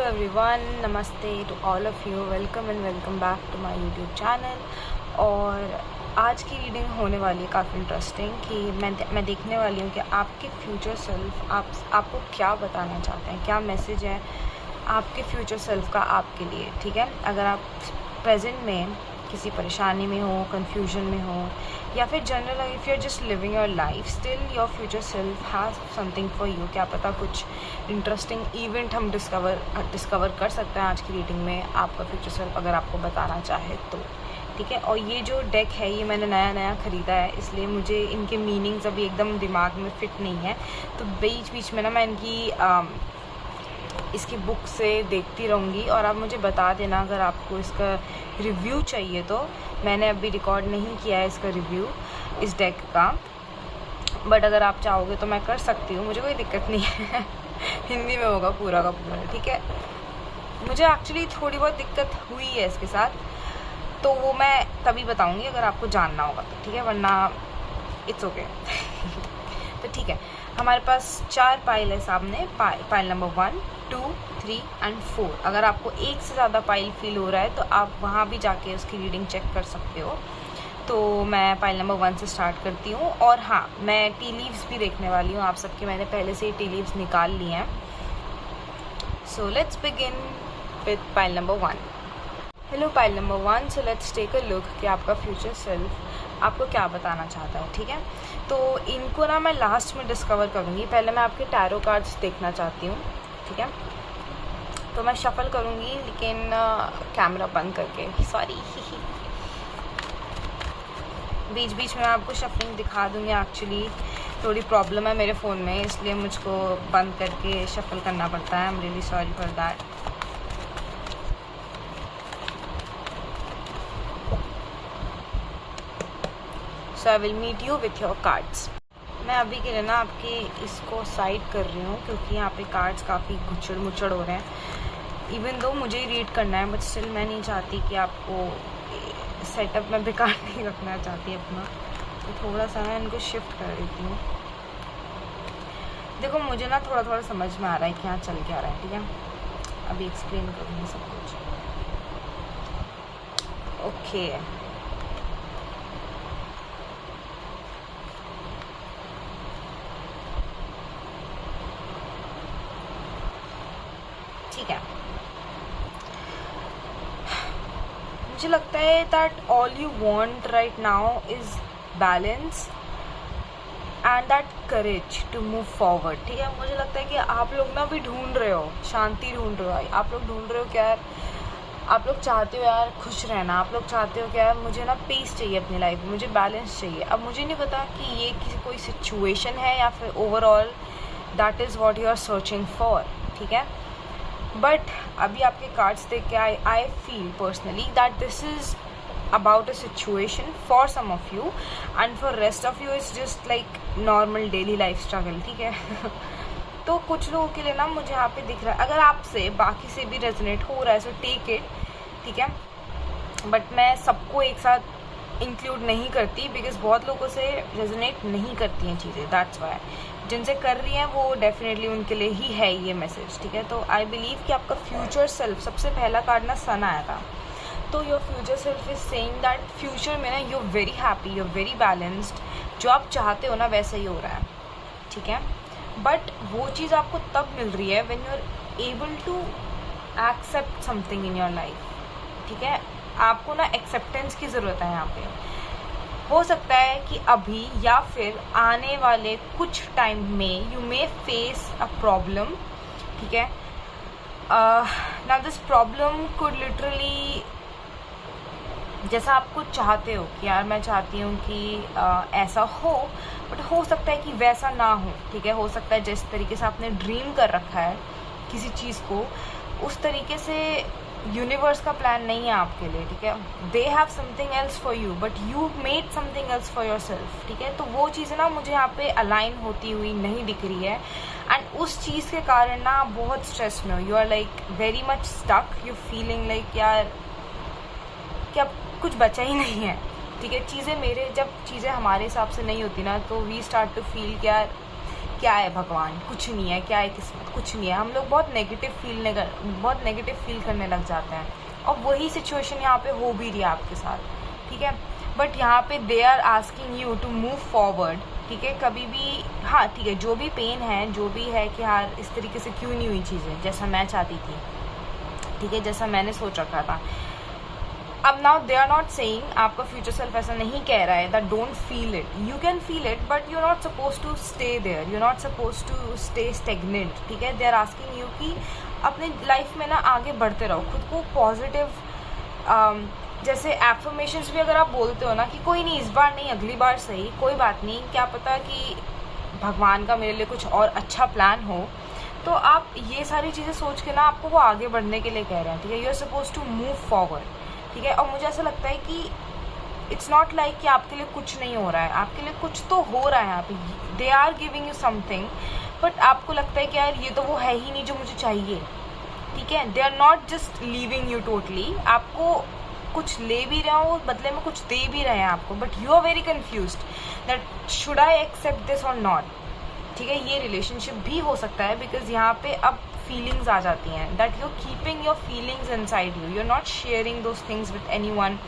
Everyone, नमस्ते to all of you, welcome and welcome back to my YouTube channel. और आज की reading होने वाली है काफ़ी इंटरेस्टिंग कि मैं देखने वाली हूँ कि आपके फ्यूचर सेल्फ आपको क्या बताना चाहते हैं, क्या मैसेज है आपके फ्यूचर सेल्फ का आपके लिए। ठीक है, अगर आप प्रेजेंट में किसी परेशानी में हो, कन्फ्यूजन में हो, या फिर general if you are just living your life, still your future self has something for you. क्या पता कुछ इंटरेस्टिंग इवेंट हम डिस्कवर कर सकते हैं आज की रीडिंग में, आपका फ्यूचर सेल्फ अगर आपको बताना चाहे तो। ठीक है, और ये जो डेक है ये मैंने नया ख़रीदा है, इसलिए मुझे इनके मीनिंग्स अभी एकदम दिमाग में फ़िट नहीं है, तो बीच बीच में ना मैं इसकी बुक से देखती रहूँगी और आप मुझे बता देना अगर आपको इसका रिव्यू चाहिए तो। मैंने अभी रिकॉर्ड नहीं किया है इसका रिव्यू इस डेक का, बट अगर आप चाहोगे तो मैं कर सकती हूँ, मुझे कोई दिक्कत नहीं है। हिंदी में होगा पूरा का पूरा। ठीक है, मुझे एक्चुअली थोड़ी बहुत दिक्कत हुई है इसके साथ, तो वो मैं तभी बताऊँगी अगर आपको जानना होगा तो। ठीक है, वरना इट्स ओके। तो ठीक है, हमारे पास 4 पाइल है सामने, पाइल नंबर 1, 2, 3 एंड 4। अगर आपको एक से ज़्यादा पाइल फील हो रहा है तो आप वहाँ भी जाके उसकी रीडिंग चेक कर सकते हो। तो मैं पाइल नंबर 1 से स्टार्ट करती हूँ, और हाँ, मैं टी लीव्स भी देखने वाली हूँ आप सबके, मैंने पहले से ही टी लीव्स निकाल लिए हैं। So let's begin with pile number 1। Hello pile number 1, so let's take a look कि आपका फ्यूचर सेल्फ आपको क्या बताना चाहता है। ठीक है, तो इनको ना मैं लास्ट में डिस्कवर करूँगी, पहले मैं आपके टैरो कार्ड्स देखना चाहती हूँ। ठीक है, तो मैं शफल करूँगी लेकिन कैमरा बंद करके, सॉरी। बीच बीच में आपको शफलिंग दिखा दूँगी, एक्चुअली थोड़ी प्रॉब्लम है मेरे फ़ोन में, इसलिए मुझको बंद करके शफल करना पड़ता है। I am really sorry for that. So I will meet you with your cards. मैं अभी के लिए ना आपके इसको साइड कर रही हूँ क्योंकि यहाँ पे कार्ड्स काफ़ी गुच्छड़ मुच्छड़ हो रहे हैं। इवन दो मुझे ही रीड करना है, बट स्टिल मैं नहीं चाहती कि आपको सेटअप में बेकार नहीं रखना चाहती अपना, तो थोड़ा सा मैं इनको शिफ्ट कर देती हूँ। देखो, मुझे ना थोड़ा थोड़ा समझ में आ रहा है कि यहाँ चल के आ रहा है। ठीक है, अभी एक्सप्लेन करूँगी सब कुछ। ओके, ठीक है। मुझे लगता है that all you want right now is balance and that courage to move forward. ठीक है, मुझे लगता है कि आप लोग ना भी ढूंढ रहे हो, शांति ढूंढ रहे हो, आप लोग ढूंढ रहे हो क्या यार, आप लोग चाहते हो यार खुश रहना, आप लोग चाहते हो क्या यार मुझे ना पीस चाहिए अपनी लाइफ में, मुझे बैलेंस चाहिए। अब मुझे नहीं पता कि ये किसी कोई सिचुएशन है या फिर overall that is what you are searching for. ठीक है, बट अभी आपके कार्ड्स देख के I feel personally that this is about a situation for some of you and for rest of you is just like normal daily life struggle. ठीक है। तो कुछ लोगों के लिए ना मुझे यहाँ पे दिख रहा है, अगर आपसे बाकी से भी रेजोनेट हो रहा है सो टेक इट। ठीक है, बट मैं सबको एक साथ इंक्लूड नहीं करती बिकॉज बहुत लोगों से रेजोनेट नहीं करती हैं चीज़ें, दैट्स वाई। जिनसे कर रही हैं वो डेफिनेटली उनके लिए ही है ये मैसेज। ठीक है, तो आई बिलीव कि आपका फ्यूचर सेल्फ, सबसे पहला कार्ड ना सन आया था, तो your future self is saying that future में ना you very happy, you very balanced, जो आप चाहते हो ना वैसा ही हो रहा है। ठीक है, बट वो चीज़ आपको तब मिल रही है when you are able to accept something in your life. ठीक है, आपको ना एक्सेप्टेंस की ज़रूरत है यहाँ पे। हो सकता है कि अभी या फिर आने वाले कुछ टाइम में you may face a problem. ठीक है, now this problem could literally, जैसा आपको चाहते हो कि यार मैं चाहती हूँ कि ऐसा हो, बट हो सकता है कि वैसा ना हो। ठीक है, हो सकता है जिस तरीके से आपने ड्रीम कर रखा है किसी चीज़ को, उस तरीके से यूनिवर्स का प्लान नहीं है आपके लिए। ठीक है, they have something else for you but you made something else for yourself. ठीक है, तो वो चीज़ें ना मुझे यहाँ पे अलाइन होती हुई नहीं दिख रही है, एंड उस चीज़ के कारण ना आप बहुत स्ट्रेस में हो, you are like very much stuck, you feeling like यार कि अब कुछ बचा ही नहीं है। ठीक है, जब चीज़ें हमारे हिसाब से नहीं होती ना तो वी स्टार्ट टू फील कि यार क्या है भगवान, कुछ नहीं है, क्या है किस्मत, कुछ नहीं है। हम लोग बहुत नेगेटिव फील करने लग जाते हैं, और वही सिचुएशन यहाँ पे हो भी रही है आपके साथ, ठीक है। बट यहाँ पे they are asking you to move forward, ठीक है। कभी भी हाँ ठीक है, जो भी पेन है, जो भी है कि यार इस तरीके से क्यों नहीं हुई चीज़ें जैसा मैं चाहती थी, ठीक है, जैसा मैंने सोच रखा था। अब now they are not saying, आपका फ्यूचर सेल्फ ऐसा नहीं कह रहा है that don't feel it, you can feel it, but you are not suppose to stay there, you are not suppose to stay stagnant, ठीक है। दे आर आस्किंग यू कि अपने लाइफ में ना आगे बढ़ते रहो, खुद को पॉजिटिव, जैसे एफर्मेशंस भी अगर आप बोलते हो ना कि कोई नहीं, इस बार नहीं, अगली बार सही, कोई बात नहीं, क्या पता कि भगवान का मेरे लिए कुछ और अच्छा प्लान हो, तो आप ये सारी चीज़ें सोच के ना आपको वो आगे बढ़ने के लिए कह रहे हैं, ठीक है। You are suppose to move forward, ठीक है। और मुझे ऐसा लगता है कि इट्स नॉट लाइक कि आपके लिए कुछ नहीं हो रहा है, आपके लिए कुछ तो हो रहा है यहाँ पे, they are giving you something, but आपको लगता है कि यार ये तो वो है ही नहीं जो मुझे चाहिए, ठीक है। They are not just leaving you totally, आपको कुछ ले भी रहे हो, बदले में कुछ दे भी रहे हैं आपको, but you are very confused that should I accept this और नॉट, ठीक है। ये रिलेशनशिप भी हो सकता है, बिकॉज यहाँ पे अब फीलिंग्स आ जाती हैं that you are keeping your feelings inside you, you are not sharing those things with anyone.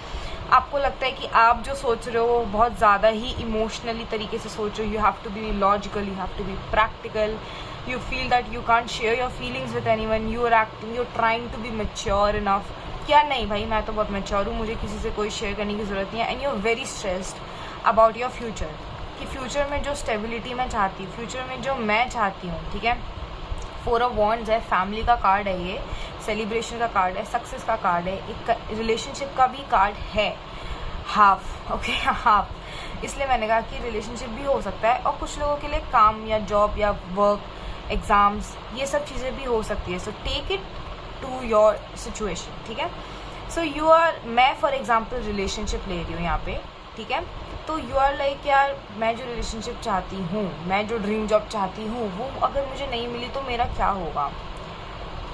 आपको लगता है कि आप जो सोच रहे हो बहुत ज़्यादा ही इमोशनली तरीके से सोच रहे हो, you have to be logical, you have to be practical, you feel that you can't share your feelings with anyone, you are acting, you're trying to be mature enough, क्या नहीं भाई मैं तो बहुत मैच्योर हूँ, मुझे किसी से कोई शेयर करने की ज़रूरत नहीं है। And you are very stressed about your future, कि फ्यूचर में जो स्टेबिलिटी मैं चाहती हूँ, फ्यूचर में जो मैं चाहती हूँ, ठीक है। 4 ऑफ वॉन्ड्स है, फैमिली का कार्ड है, ये सेलिब्रेशन का कार्ड है, सक्सेस का कार्ड है, एक रिलेशनशिप का भी कार्ड है, हाफ, ओके हाफ, इसलिए मैंने कहा कि रिलेशनशिप भी हो सकता है, और कुछ लोगों के लिए काम या जॉब या वर्क, एग्ज़ाम्स, ये सब चीज़ें भी हो सकती है। So take it to your situation, ठीक है। सो यू आर, मैं फॉर एग्जांपल रिलेशनशिप ले रही हूँ यहाँ पे, ठीक है। तो यू आर लाइक यार मैं जो रिलेशनशिप चाहती हूँ, मैं जो ड्रीम जॉब चाहती हूँ, वो अगर मुझे नहीं मिली तो मेरा क्या होगा,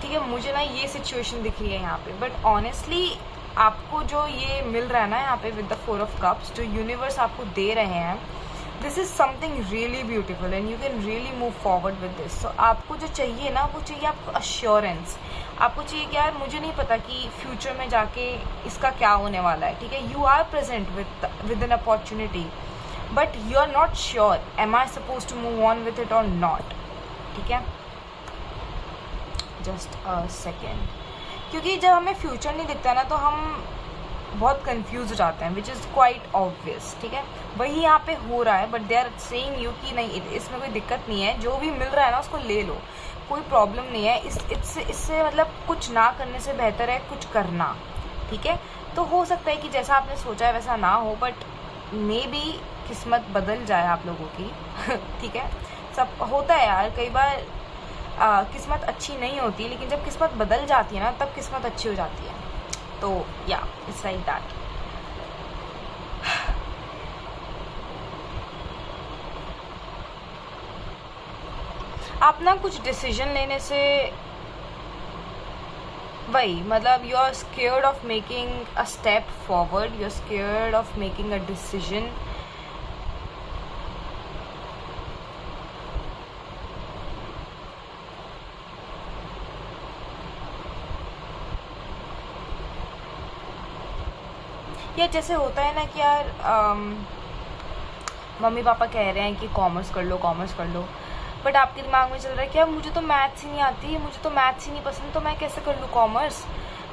ठीक है। मुझे ना ये सिचुएशन दिख रही है यहाँ पे, बट ऑनेस्टली आपको जो ये मिल रहा है ना यहाँ पे विद द 4 ऑफ कप्स, जो यूनिवर्स आपको दे रहे हैं, this is something really beautiful and you can really move forward with this. So आपको जो चाहिए ना, वो चाहिए आपको अश्योरेंस, आपको चाहिए कि यार मुझे नहीं पता कि फ्यूचर में जाके इसका क्या होने वाला है, ठीक है। You are present with an opportunity, but you are not sure am I suppose to move on with it और नॉट, ठीक है। जस्ट अ सेकेंड, क्योंकि जब हमें फ्यूचर नहीं दिखता ना तो हम बहुत कंफ्यूज हो जाते हैं, विच इज़ क्वाइट ऑब्वियस, ठीक है। वही यहाँ पे हो रहा है, but they are saying you कि नहीं इसमें कोई दिक्कत नहीं है, जो भी मिल रहा है ना उसको ले लो, कोई प्रॉब्लम नहीं है, इससे मतलब कुछ ना करने से बेहतर है कुछ करना, ठीक है। तो हो सकता है कि जैसा आपने सोचा है वैसा ना हो, बट मे बी किस्मत बदल जाए आप लोगों की ठीक है, सब होता है यार, कई बार किस्मत अच्छी नहीं होती, लेकिन जब किस्मत बदल जाती है ना तब किस्मत अच्छी हो जाती है। तो या इट्स लाइक दैट। आप ना कुछ डिसीजन लेने से वही मतलब you are scared of making a step forward, you are scared of making a decision. या जैसे होता है ना कि यार मम्मी पापा कह रहे हैं कि कॉमर्स कर लो, कॉमर्स कर लो, बट आपके दिमाग में चल रहा है कि यार मुझे तो मैथ्स ही नहीं आती, मुझे तो मैथ्स ही नहीं पसंद, तो मैं कैसे कर लूँ कॉमर्स।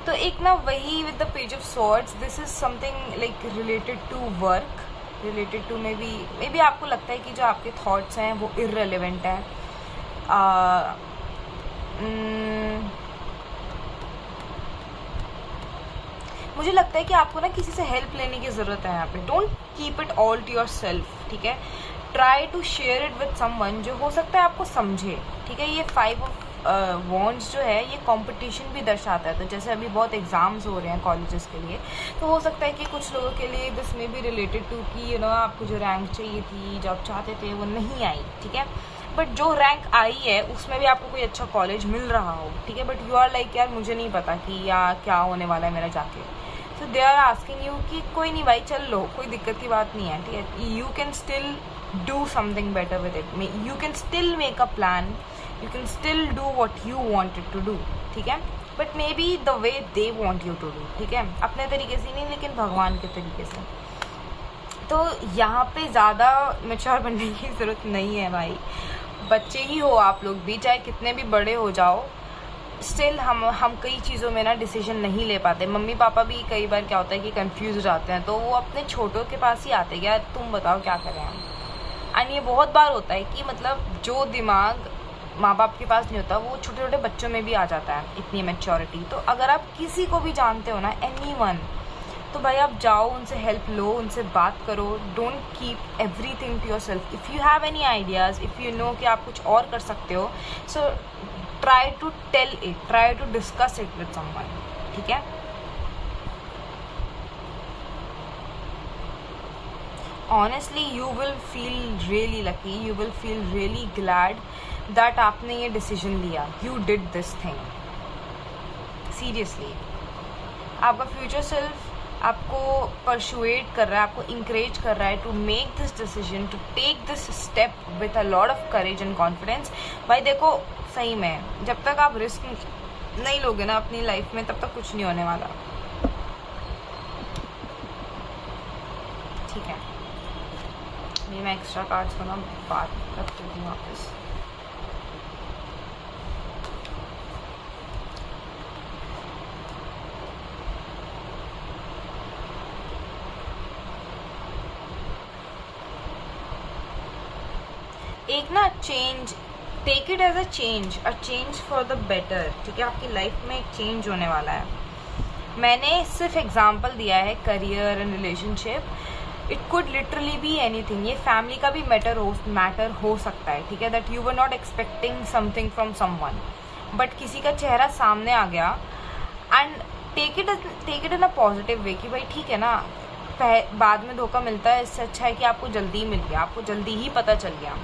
तो एक ना वही with the page of swords, this is something like related to work, related to maybe आपको लगता है कि जो आपके थॉट्स हैं वो इररिलेवेंट हैं। मुझे लगता है कि आपको ना किसी से हेल्प लेने की ज़रूरत है यहाँ पे। Don't keep it all to yourself, ठीक है। Try to share it with someone जो हो सकता है आपको समझे, ठीक है। ये 5 ऑफ वॉन्ड्स जो है ये कंपटीशन भी दर्शाता है। तो जैसे अभी बहुत एग्जाम्स हो रहे हैं कॉलेजेस के लिए, तो हो सकता है कि कुछ लोगों के लिए दिस में भी रिलेटेड टू कि यू नो आपको जो रैंक चाहिए थी, जो आप चाहते थे वो नहीं आई, ठीक है। बट जो रैंक आई है उसमें भी आपको कोई अच्छा कॉलेज मिल रहा हो, ठीक है। बट यू आर लाइक यार मुझे नहीं पता कि या क्या होने वाला है मेरा जाके। सो दे आर आस्किंग यू कि कोई नहीं भाई चल लो, कोई दिक्कत की बात नहीं है, ठीक है। You can still do something better with it. You can still make a plan, you can still do what you wanted to do, ठीक है, but maybe the way they want you to do, ठीक है, अपने तरीके से नहीं लेकिन भगवान के तरीके से. तो यहाँ पे ज़्यादा मैच्योर बनने की ज़रूरत नहीं है भाई. बच्चे ही हो आप लोग भी, चाहे कितने भी बड़े हो जाओ, स्टिल हम कई चीज़ों में ना डिसीजन नहीं ले पाते. मम्मी पापा भी कई बार क्या होता है कि कंफ्यूज हो जाते हैं, तो वो अपने छोटों के पास ही आते हैं, यार तुम बताओ क्या करें हम. एंड ये बहुत बार होता है कि मतलब जो दिमाग माँ बाप के पास नहीं होता वो छोटे छोटे बच्चों में भी आ जाता है, इतनी मैच्योरिटी. तो अगर आप किसी को भी जानते हो ना, एनीवन, तो भाई आप जाओ, उनसे हेल्प लो, उनसे बात करो. Don't keep everything to yourself. If you have any ideas, if you know कि आप कुछ और कर सकते हो, so try to tell it, try to discuss it with someone, ठीक है. Honestly you will feel really lucky, you will feel really glad that आपने ये डिसीजन लिया. You did this thing. Seriously आपका फ्यूचर सेल्फ आपको persuade कर रहा है, आपको इंकरेज कर रहा है to make this decision, to take this step with a lot of courage and confidence. भाई देखो, सही में जब तक आप रिस्क नहीं लोगे ना अपनी लाइफ में, तब तक कुछ नहीं होने वाला, ठीक है. मैं एक्स्ट्रा कार्ड्स को ना बात रखती हूँ वापस. एक ना change, take it as a change for the better, ठीक है. आपकी लाइफ में एक चेंज होने वाला है. मैंने सिर्फ एग्जांपल दिया है career and relationship. It could literally be anything. ये फैमिली का भी मैटर हो सकता है, ठीक है, that you were not expecting something from someone, but किसी का चेहरा सामने आ गया. And take it in a positive way कि भाई ठीक है ना, बाद में धोखा मिलता है, इससे अच्छा है कि आपको जल्दी ही मिल गया, आपको जल्दी ही पता चल गया.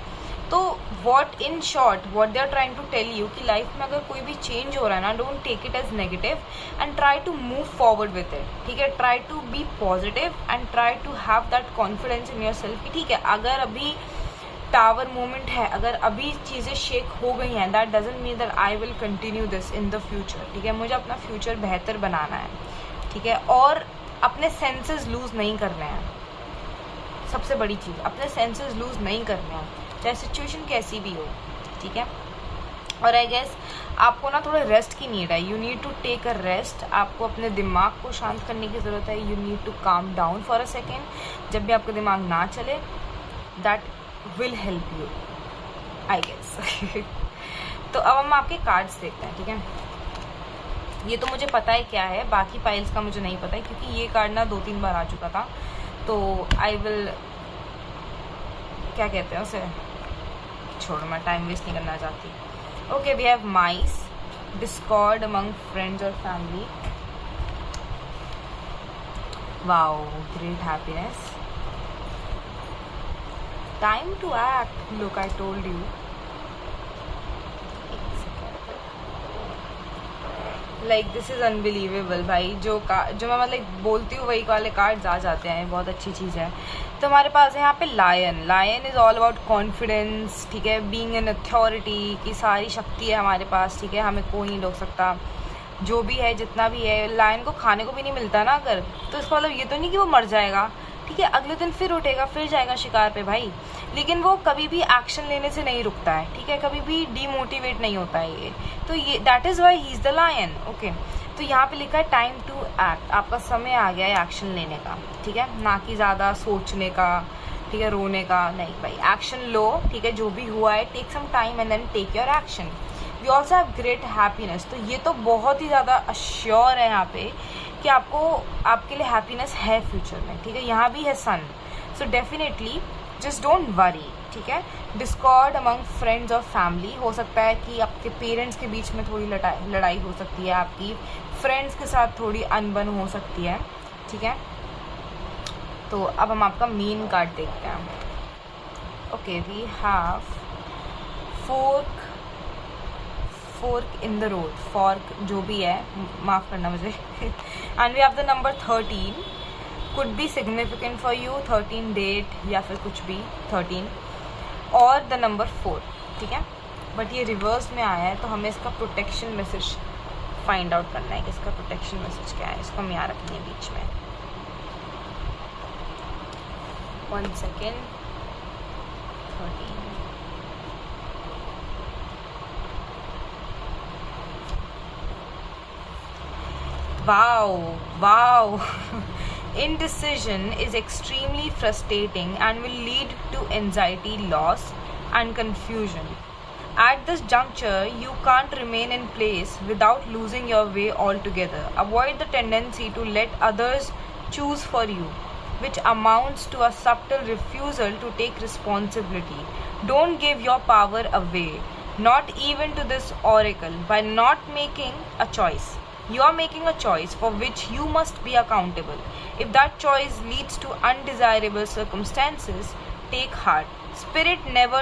तो what in short what they are trying to tell you कि लाइफ में अगर कोई भी चेंज हो रहा है ना, don't take it as negative and try to move forward with it, ठीक है. Try to be positive and try to have that confidence in your self कि ठीक है, अगर अभी टावर मोमेंट है, अगर अभी चीज़ें शेक हो गई हैं, that doesn't mean that I will continue this in the future, ठीक है. मुझे अपना फ्यूचर बेहतर बनाना है, ठीक है, और अपने सेंसेस लूज़ नहीं करने हैं. सबसे बड़ी चीज़, अपने सेंसेस लूज़ नहीं करने हैं, चाहे सिचुएशन कैसी भी हो, ठीक है. और आई गेस आपको ना थोड़ा रेस्ट की नीड है. You need to take a rest. आपको अपने दिमाग को शांत करने की ज़रूरत है. You need to calm down for a second. जब भी आपका दिमाग ना चले, that will help you, I guess. तो अब हम आपके कार्ड्स देखते हैं, ठीक है. ये तो मुझे पता है क्या है, बाकी पाइल्स का मुझे नहीं पता है, क्योंकि ये कार्ड ना 2-3 बार आ चुका था. तो आई विल, क्या कहते हैं उसे, छोड़ो, मैं टाइम वेस्ट नहीं करना चाहती. Okay, we have mice, discord among friends और family. Wow, great happiness. Time to act, look I told you. Like this is unbelievable भाई. जो मैं मतलब बोलती हूँ वही वाले कार्ड्स आ जाते हैं. बहुत अच्छी चीज़ है. तो हमारे पास है यहाँ पे lion is all about confidence, ठीक है, बीइंग एन अथॉरिटी की सारी शक्ति है हमारे पास, ठीक है. हमें कोई नहीं रोक सकता, जो भी है जितना भी है. लायन को खाने को भी नहीं मिलता ना अगर, तो इसका मतलब ये तो नहीं कि वो मर जाएगा, ठीक है. अगले दिन फिर उठेगा, फिर जाएगा शिकार पे भाई. लेकिन वो कभी भी एक्शन लेने से नहीं रुकता है, ठीक है, कभी भी डीमोटिवेट नहीं होता है ये. तो ये that is why he is the lion. Okay, तो यहाँ पे लिखा है टाइम टू एक्ट. आपका समय आ गया है एक्शन लेने का, ठीक है, ना कि ज़्यादा सोचने का, ठीक है, रोने का नहीं भाई. एक्शन लो, ठीक है, जो भी हुआ है, take some time and then take your action. We also have great happiness. तो ये तो बहुत ही ज़्यादा अश्योर है यहाँ पे कि आपको, आपके लिए हैप्पीनेस है फ्यूचर में, ठीक है. यहाँ भी है sun. So definitely just don't worry, ठीक है. डिस्कॉर्ड अमंग फ्रेंड्स और फैमिली. हो सकता है कि आपके पेरेंट्स के बीच में थोड़ी लड़ाई हो सकती है, आपकी फ्रेंड्स के साथ थोड़ी अनबन हो सकती है, ठीक है. तो अब हम आपका मेन कार्ड देखते हैं. Okay, we have fork in the road. Fork जो भी है, माफ़ करना मुझे. And we have the number 13. could be significant for you, 13 date या फिर कुछ भी 13 और द नंबर 4, ठीक है। बट ये रिवर्स में आया है तो हमें इसका प्रोटेक्शन मैसेज फाइंड आउट करना है कि इसका प्रोटेक्शन मैसेज क्या है। इसको हम यहाँ रखनी है बीच में। 1 second. 13 wow Indecision is extremely frustrating and will lead to anxiety, loss and confusion. At this juncture, you can't remain in place without losing your way altogether. Avoid the tendency to let others choose for you, which amounts to a subtle refusal to take responsibility. Don't give your power away, not even to this oracle, by not making a choice. You are making a choice for which you must be accountable. If that choice leads to undesirable circumstances, take heart. Spirit never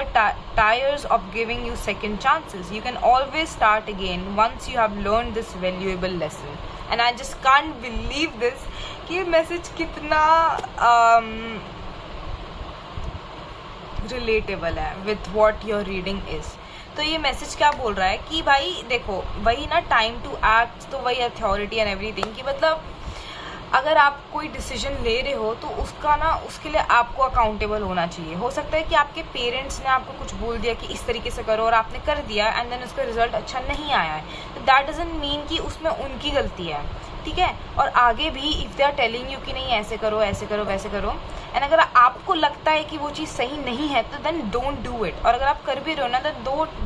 tires of giving you second chances. You can always start again once you have learned this valuable lesson. And I just can't believe this कि ये message कितना relatable है with what your reading is. तो ये message क्या बोल रहा है कि भाई देखो, वही ना टाइम टू एक्ट, तो वही अथॉरिटी एंड एवरीथिंग कि मतलब अगर आप कोई डिसीजन ले रहे हो तो उसका ना, उसके लिए आपको अकाउंटेबल होना चाहिए। हो सकता है कि आपके पेरेंट्स ने आपको कुछ बोल दिया कि इस तरीके से करो और आपने कर दिया एंड देन उसका रिजल्ट अच्छा नहीं आया है, तो दैट डजंट मीन कि उसमें उनकी गलती है, ठीक है। और आगे भी if they are telling you कि नहीं ऐसे करो वैसे करो, एंड अगर आपको लगता है कि वो चीज़ सही नहीं है तो देन डोंट डू इट। और अगर आप कर भी रहे हो ना तो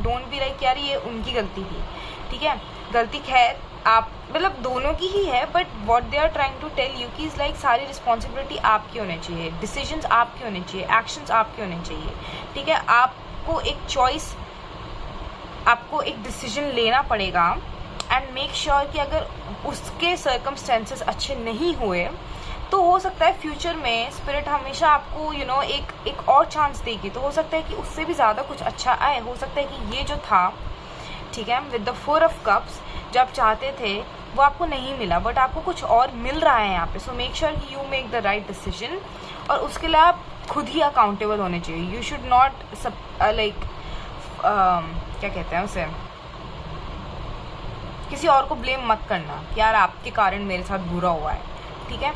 डोंट बी लाइक यार ये उनकी गलती थी, ठीक है। गलती खैर आप मतलब दोनों की ही है, but what they are trying to tell you कि इज़ लाइक सारी रिस्पॉन्सिबिलिटी आपकी होनी चाहिए, डिसीजंस आपके होने चाहिए, एक्शंस आपके होने चाहिए, ठीक है। आपको एक चॉइस, आपको एक डिसीजन लेना पड़ेगा एंड मेक श्योर कि अगर उसके सर्कमस्टेंसेस अच्छे नहीं हुए तो हो सकता है फ्यूचर में स्पिरिट हमेशा आपको एक और चांस देगी। तो हो सकता है कि उससे भी ज़्यादा कुछ अच्छा आए। हो सकता है कि ये जो था, ठीक है, विद द 4 ऑफ कप्स जो आप चाहते थे वो आपको नहीं मिला, बट आपको कुछ और मिल रहा है यहाँ पे। सो मेक श्योर कि you make the right decision, और उसके लिए आप खुद ही अकाउंटेबल होने चाहिए। यू शुड नॉट लाइक क्या कहते हैं उसे, किसी और को ब्लेम मत करना कि यार आपके कारण मेरे साथ बुरा हुआ है, ठीक है।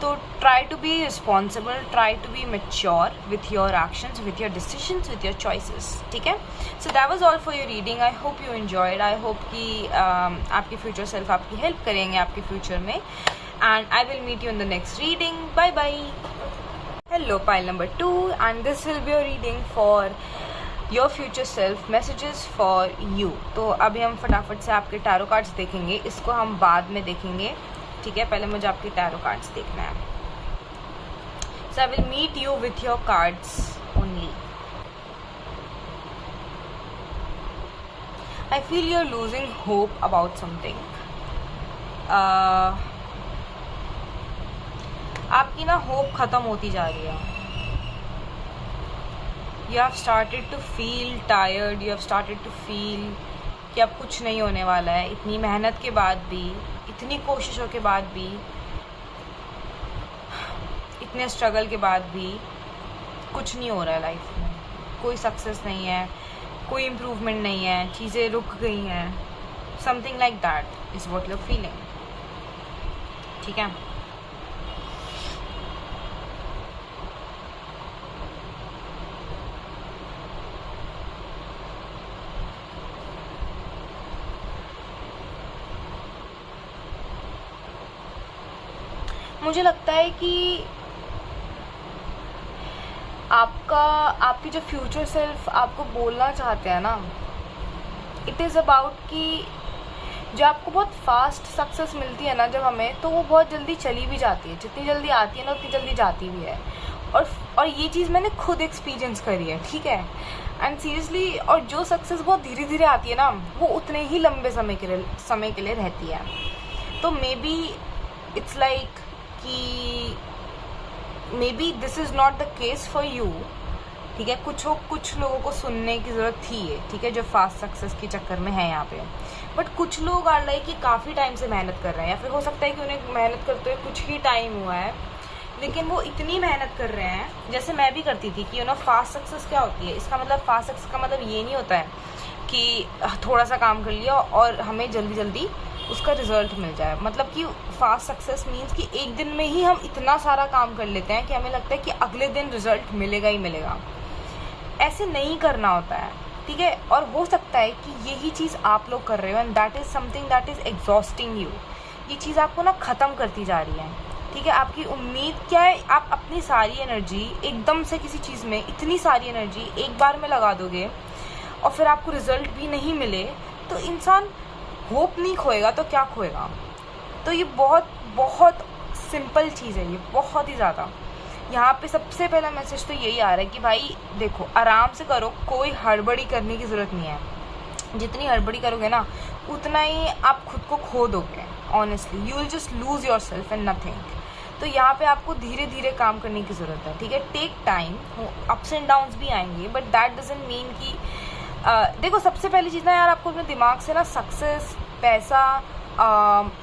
तो try to be responsible, try to be mature with your actions, with your decisions, with your choices, ठीक है। So that was all for your reading. I hope you enjoyed. I hope कि आपकी फ्यूचर सेल्फ आपकी help करेंगे आपके future में, and I will meet you in the next reading. Bye bye. Hello, pile number 2 and this will be your reading for your future self, messages for you. तो अभी हम फटाफट से आपके टैरो कार्ड्स देखेंगे, इसको हम बाद में देखेंगे, ठीक है। पहले मुझे आपके टैरो कार्ड्स देखना है। So I will meet you with your cards only. I feel you are losing hope about something. आपकी ना होप खत्म होती जा रही है। You have started to feel tired, you have started to feel कि अब कुछ नहीं होने वाला है। इतनी मेहनत के बाद भी, इतनी कोशिशों के बाद भी, इतने स्ट्रगल के बाद भी कुछ नहीं हो रहा है लाइफ में। कोई सक्सेस नहीं है, कोई इम्प्रूवमेंट नहीं है, चीज़ें रुक गई हैं। Something like that is what you are feeling, ठीक है। मुझे लगता है कि आपकी जो फ्यूचर सेल्फ आपको बोलना चाहते हैं ना, इट इज़ अबाउट कि जो आपको बहुत फास्ट सक्सेस मिलती है ना जब हमें, तो वो बहुत जल्दी चली भी जाती है। जितनी जल्दी आती है ना उतनी जल्दी जाती भी है। और ये चीज़ मैंने खुद एक्सपीरियंस करी है, ठीक है। एंड सीरियसली, और जो सक्सेस बहुत धीरे धीरे आती है ना, वो उतने ही लंबे समय के लिए रहती है। तो मे बी इट्स लाइक कि may be this is not the case for you, ठीक है। कुछ लोगों को सुनने की ज़रूरत थी है, ठीक है, जो फास्ट सक्सेस के चक्कर में है यहाँ पे। बट कुछ लोग आर लाइक कि काफ़ी टाइम से मेहनत कर रहे हैं, या फिर हो सकता है कि उन्हें मेहनत करते हुए कुछ ही टाइम हुआ है, लेकिन वो इतनी मेहनत कर रहे हैं, जैसे मैं भी करती थी कि फास्ट सक्सेस क्या होती है। इसका मतलब फास्ट सक्सेस का मतलब ये नहीं होता है कि थोड़ा सा काम कर लिया और हमें जल्दी जल्दी उसका रिजल्ट मिल जाए। मतलब कि फास्ट सक्सेस मीन्स कि एक दिन में ही हम इतना सारा काम कर लेते हैं कि हमें लगता है कि अगले दिन रिजल्ट मिलेगा ही मिलेगा। ऐसे नहीं करना होता है, ठीक है। और हो सकता है कि यही चीज़ आप लोग कर रहे हो, and that is something that is exhausting you. ये चीज़ आपको ना ख़त्म करती जा रही है, ठीक है। आपकी उम्मीद क्या है, आप अपनी सारी एनर्जी एकदम से किसी चीज़ में, इतनी सारी एनर्जी एक बार में लगा दोगे और फिर आपको रिजल्ट भी नहीं मिले, तो इंसान होप नहीं खोएगा तो क्या खोएगा। तो ये बहुत बहुत सिंपल चीज़ है, ये बहुत ही ज़्यादा। यहाँ पे सबसे पहला मैसेज तो यही आ रहा है कि भाई देखो, आराम से करो, कोई हड़बड़ी करने की ज़रूरत नहीं है। जितनी हड़बड़ी करोगे ना उतना ही आप खुद को खो दोगे। Honestly you will just lose your self and nothing. तो यहाँ पे आपको धीरे धीरे काम करने की ज़रूरत है, ठीक है। Take time, ups and downs भी आएंगे, बट दैट डजंट मीन कि देखो, सबसे पहली चीज़ ना यार, आपको अपने दिमाग से ना सक्सेस, पैसा,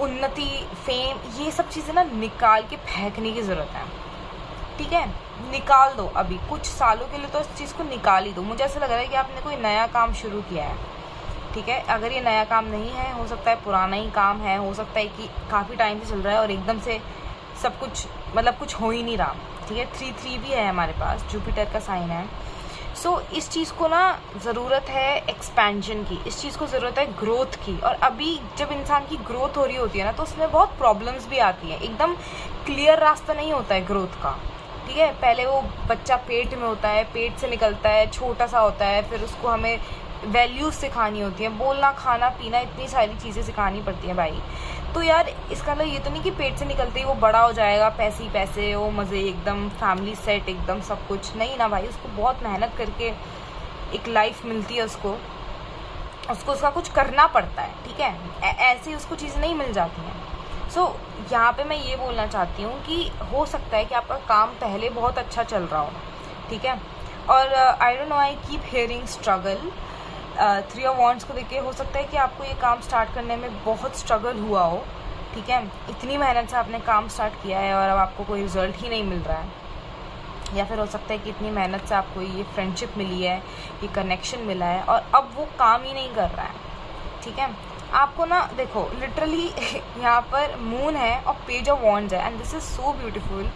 उन्नति, फेम, ये सब चीज़ें ना निकाल के फेंकने की ज़रूरत है, ठीक है। निकाल दो, अभी कुछ सालों के लिए तो इस चीज़ को निकाल ही दो। मुझे ऐसा लग रहा है कि आपने कोई नया काम शुरू किया है, ठीक है। अगर ये नया काम नहीं है, हो सकता है पुराना ही काम है, हो सकता है कि काफ़ी टाइम से चल रहा है और एकदम से सब कुछ, मतलब कुछ हो ही नहीं रहा, ठीक है। 3-3 भी है हमारे पास, जुपिटर का साइन है। सो इस चीज़ को ना ज़रूरत है एक्सपेंशन की, इस चीज़ को ज़रूरत है ग्रोथ की। और अभी जब इंसान की ग्रोथ हो रही होती है ना, तो उसमें बहुत प्रॉब्लम्स भी आती हैं। एकदम क्लियर रास्ता नहीं होता है ग्रोथ का, ठीक है। पहले वो बच्चा पेट में होता है, पेट से निकलता है, छोटा सा होता है, फिर उसको हमें वैल्यूज़ सिखानी होती है, बोलना, खाना पीना, इतनी सारी चीज़ें सिखानी पड़ती हैं भाई। तो यार इसका मतलब ये तो नहीं कि पेट से निकलते ही वो बड़ा हो जाएगा, पैसे ही पैसे, वो मज़े, एकदम फैमिली सेट, एकदम सब कुछ नहीं ना भाई। उसको बहुत मेहनत करके एक लाइफ मिलती है, उसको उसका कुछ करना पड़ता है, ठीक है। ऐसे उसको चीज़ें नहीं मिल जाती हैं। सो यहाँ पे मैं ये बोलना चाहती हूँ कि हो सकता है कि आपका काम पहले बहुत अच्छा चल रहा हो, ठीक है। और I don't know, I keep hearing struggle. 3 of wands को देख के हो सकता है कि आपको ये काम स्टार्ट करने में बहुत स्ट्रगल हुआ हो, ठीक है। इतनी मेहनत से आपने काम स्टार्ट किया है और अब आपको कोई रिजल्ट ही नहीं मिल रहा है। या फिर हो सकता है कि इतनी मेहनत से आपको ये फ्रेंडशिप मिली है, ये कनेक्शन मिला है और अब वो काम ही नहीं कर रहा है, ठीक है। आपको ना देखो, लिटरली यहाँ पर मून है और पेज ऑफ वॉन्ड्स है, and this is so beautiful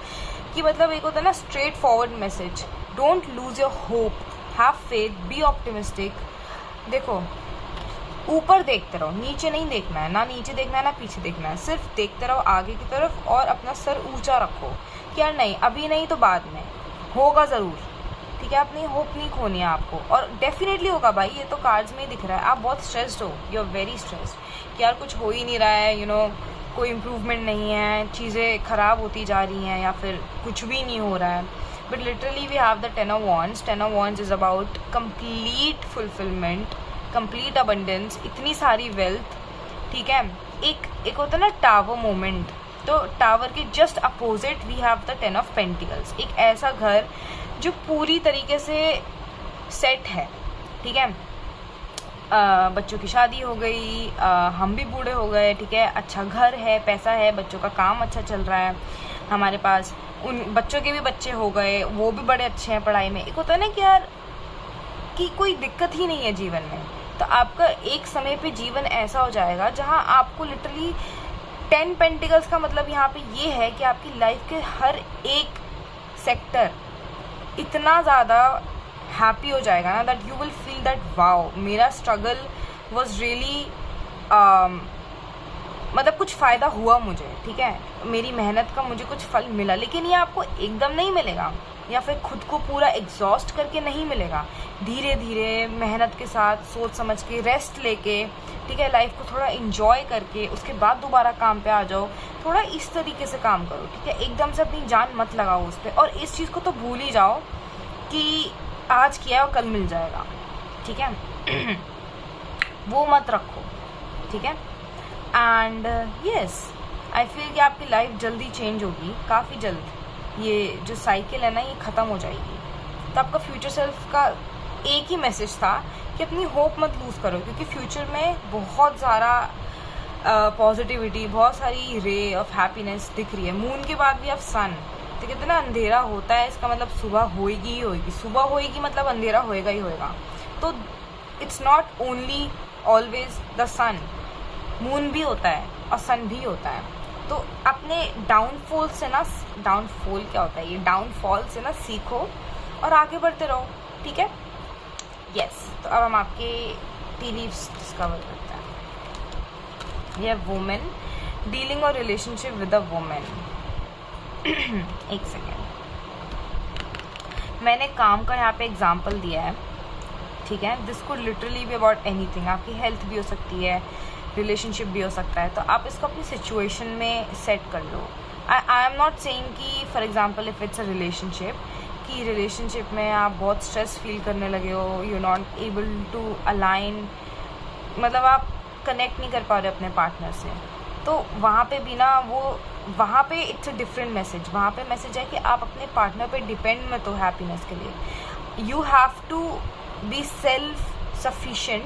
कि मतलब एक होता है ना straight forward message, don't lose your hope, have faith, be optimistic. देखो, ऊपर देखते रहो, नीचे नहीं देखना है, ना नीचे देखना है ना पीछे देखना है, सिर्फ देखते रहो आगे की तरफ और अपना सर ऊंचा रखो कि यार नहीं, अभी नहीं तो बाद में होगा ज़रूर, ठीक है। अपनी होप नहीं खोनी है आपको, और डेफिनेटली होगा भाई। ये तो कार्ड्स में ही दिख रहा है, आप बहुत स्ट्रेस्ड हो, यू आर वेरी स्ट्रेस्ड कि यार कुछ हो ही नहीं रहा है, कोई इम्प्रूवमेंट नहीं है, चीज़ें ख़राब होती जा रही हैं या फिर कुछ भी नहीं हो रहा है। But literally we have the 10 of wands. 10 of wands is about complete fulfilment, complete abundance, इतनी सारी वेल्थ, ठीक है। एक होता है ना टावर मोमेंट, तो टावर के just opposite we have the 10 of pentacles. एक ऐसा घर जो पूरी तरीके से सेट है, ठीक है। बच्चों की शादी हो गई, हम भी बूढ़े हो गए, ठीक है। अच्छा घर है, पैसा है, बच्चों का काम अच्छा चल रहा है हमारे पास, उन बच्चों के भी बच्चे हो गए, वो भी बड़े अच्छे हैं पढ़ाई में। एक होता है ना कि यार कि कोई दिक्कत ही नहीं है जीवन में। तो आपका एक समय पे जीवन ऐसा हो जाएगा जहाँ आपको लिटरली 10 पेंटिकल्स का मतलब यहाँ पे ये है कि आपकी लाइफ के हर एक सेक्टर इतना ज़्यादा हैप्पी हो जाएगा ना, that you will feel that wow, मेरा स्ट्रगल वाज रियली मतलब कुछ फ़ायदा हुआ मुझे, ठीक है। मेरी मेहनत का मुझे कुछ फल मिला। लेकिन ये आपको एकदम नहीं मिलेगा या फिर खुद को पूरा एग्जॉस्ट करके नहीं मिलेगा। धीरे धीरे मेहनत के साथ, सोच समझ के, रेस्ट लेके, ठीक है, लाइफ को थोड़ा इन्जॉय करके उसके बाद दोबारा काम पे आ जाओ। थोड़ा इस तरीके से काम करो, ठीक है। एकदम से अपनी जान मत लगाओ उस पर, और इस चीज़ को तो भूल ही जाओ कि आज किया और कल मिल जाएगा, ठीक है। वो मत रखो, ठीक है। एंड यस, आई फील कि आपकी लाइफ जल्दी चेंज होगी, काफ़ी जल्द। ये जो साइकिल है ना, ये ख़त्म हो जाएगी। तो आपका फ्यूचर सेल्फ का एक ही मैसेज था कि अपनी होप मत लूज़ करो, क्योंकि फ्यूचर में बहुत सारा पॉजिटिविटी, बहुत सारी रे ऑफ हैप्पीनेस दिख रही है। मून के बाद भी आप सन, तो कहते हैं ना अंधेरा होता है इसका मतलब सुबह होएगी ही होएगी, सुबह होएगी मतलब अंधेरा होएगा ही होएगा। तो it's not only always the sun, moon भी होता है और सन भी होता है। तो अपने डाउनफॉल से ना, डाउनफॉल क्या होता है, ये डाउनफॉल से ना सीखो और आगे बढ़ते रहो, ठीक है। यस, तो अब हम आपके टी लीव्स डिस्कवर करते हैं। ये वुमेन, डीलिंग और रिलेशनशिप विद अ वुमेन। एक सेकेंड, मैंने काम का यहाँ पे एग्जाम्पल दिया है, ठीक है। This could literally be about anything, आपकी हेल्थ भी हो सकती है, रिलेशनशिप भी हो सकता है। तो आप इसको अपनी सिचुएशन में सेट कर लो। आई एम नॉट सेइंग कि for example if it's a relationship, कि रिलेशनशिप में आप बहुत स्ट्रेस फील करने लगे हो, you not able to align, मतलब आप कनेक्ट नहीं कर पा रहे अपने पार्टनर से, तो वहाँ पे भी ना वहाँ पे इट्स अ डिफरेंट मैसेज। वहाँ पे मैसेज है कि आप अपने पार्टनर पे डिपेंड मत हो हैप्पीनेस के लिए। You have to be self sufficient,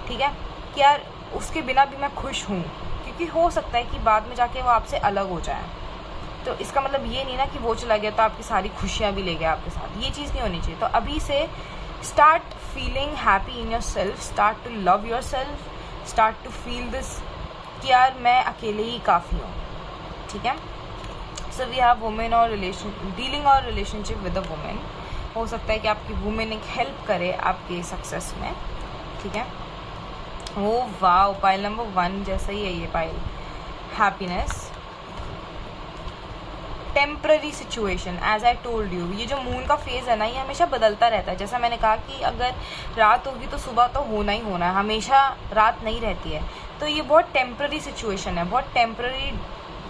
ठीक है, कि यार उसके बिना भी मैं खुश हूँ, क्योंकि हो सकता है कि बाद में जाके वो आपसे अलग हो जाए। तो इसका मतलब ये नहीं ना कि वो चला गया तो आपकी सारी खुशियाँ भी ले गया आपके साथ, ये चीज़ नहीं होनी चाहिए। तो अभी से start feeling happy in your self, start to love your self, start to feel this कि यार मैं अकेले ही काफ़ी हूँ, ठीक है। सो वी हैव वुमेन और डीलिंग और रिलेशनशिप विद अ वुमेन। हो सकता है कि आपकी वुमेन एक हेल्प करे आपके सक्सेस में, ठीक है। ओ वाओ, पाइल नंबर 1 जैसा ही है ये pile. Happiness, temporary situation, as I told you, ये जो मून का फेज़ है ना, ये हमेशा बदलता रहता है। जैसा मैंने कहा कि अगर रात होगी तो सुबह तो होना ही होना है, हमेशा रात नहीं रहती है। तो ये बहुत टेम्पररी सिचुएशन है, बहुत टेम्पररी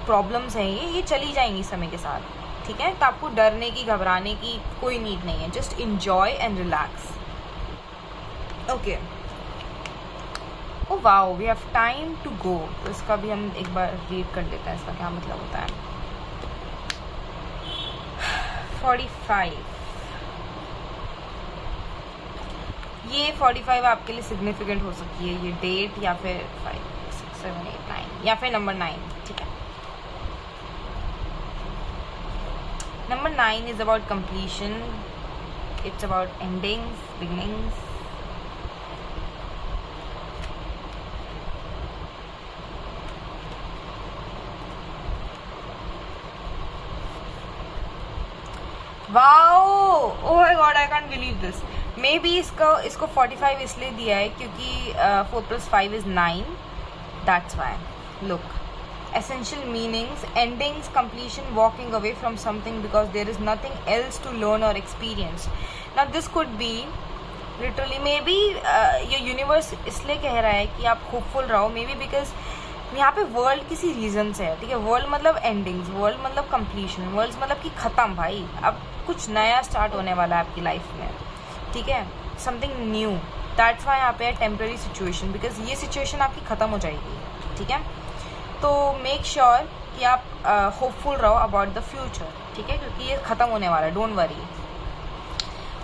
प्रॉब्लम्स हैं, ये चली जाएंगी समय के साथ, ठीक है। तो आपको डरने की, घबराने की कोई नीड नहीं है, just enjoy and relax, okay. Oh wow, we have time to go. तो इसका भी हम एक बार रीड कर लेते हैं, इसका क्या मतलब होता है। 45, ये 45 आपके लिए सिग्निफिकेंट हो सकती है, ये डेट या फिर 5, 6, 7, 8, 9 या फिर नंबर 9, ठीक है। Number 9 is about completion, it's about endings, beginnings. Wow, oh my God, I can't believe this. May be इसको 45 इसलिए दिया है क्योंकि 4 + 5 is 9, that's why. Look, essential meanings, endings, completion, walking away from something because there is nothing else to learn or experience. Now this could be literally, maybe ये universe इसलिए कह रहा है कि आप होपफुल रहो, मे बी बिकॉज यहाँ पे वर्ल्ड किसी रीज़न से है, ठीक है। वर्ल्ड मतलब एंडिंग्स, वर्ल्ड मतलब कंप्लीशन, वर्ल्ड मतलब कि ख़त्म भाई, अब कुछ नया स्टार्ट होने वाला है आपकी लाइफ में, ठीक है, समथिंग न्यू। दैट्स वाई यहाँ पे है टेम्पररी सिचुएशन, बिकॉज ये सिचुएशन आपकी ख़त्म हो जाएगी, ठीक है। तो मेक श्योर कि आप होपफुल रहो अबाउट द फ्यूचर, ठीक है, क्योंकि ये ख़त्म होने वाला है, डोंट वरी।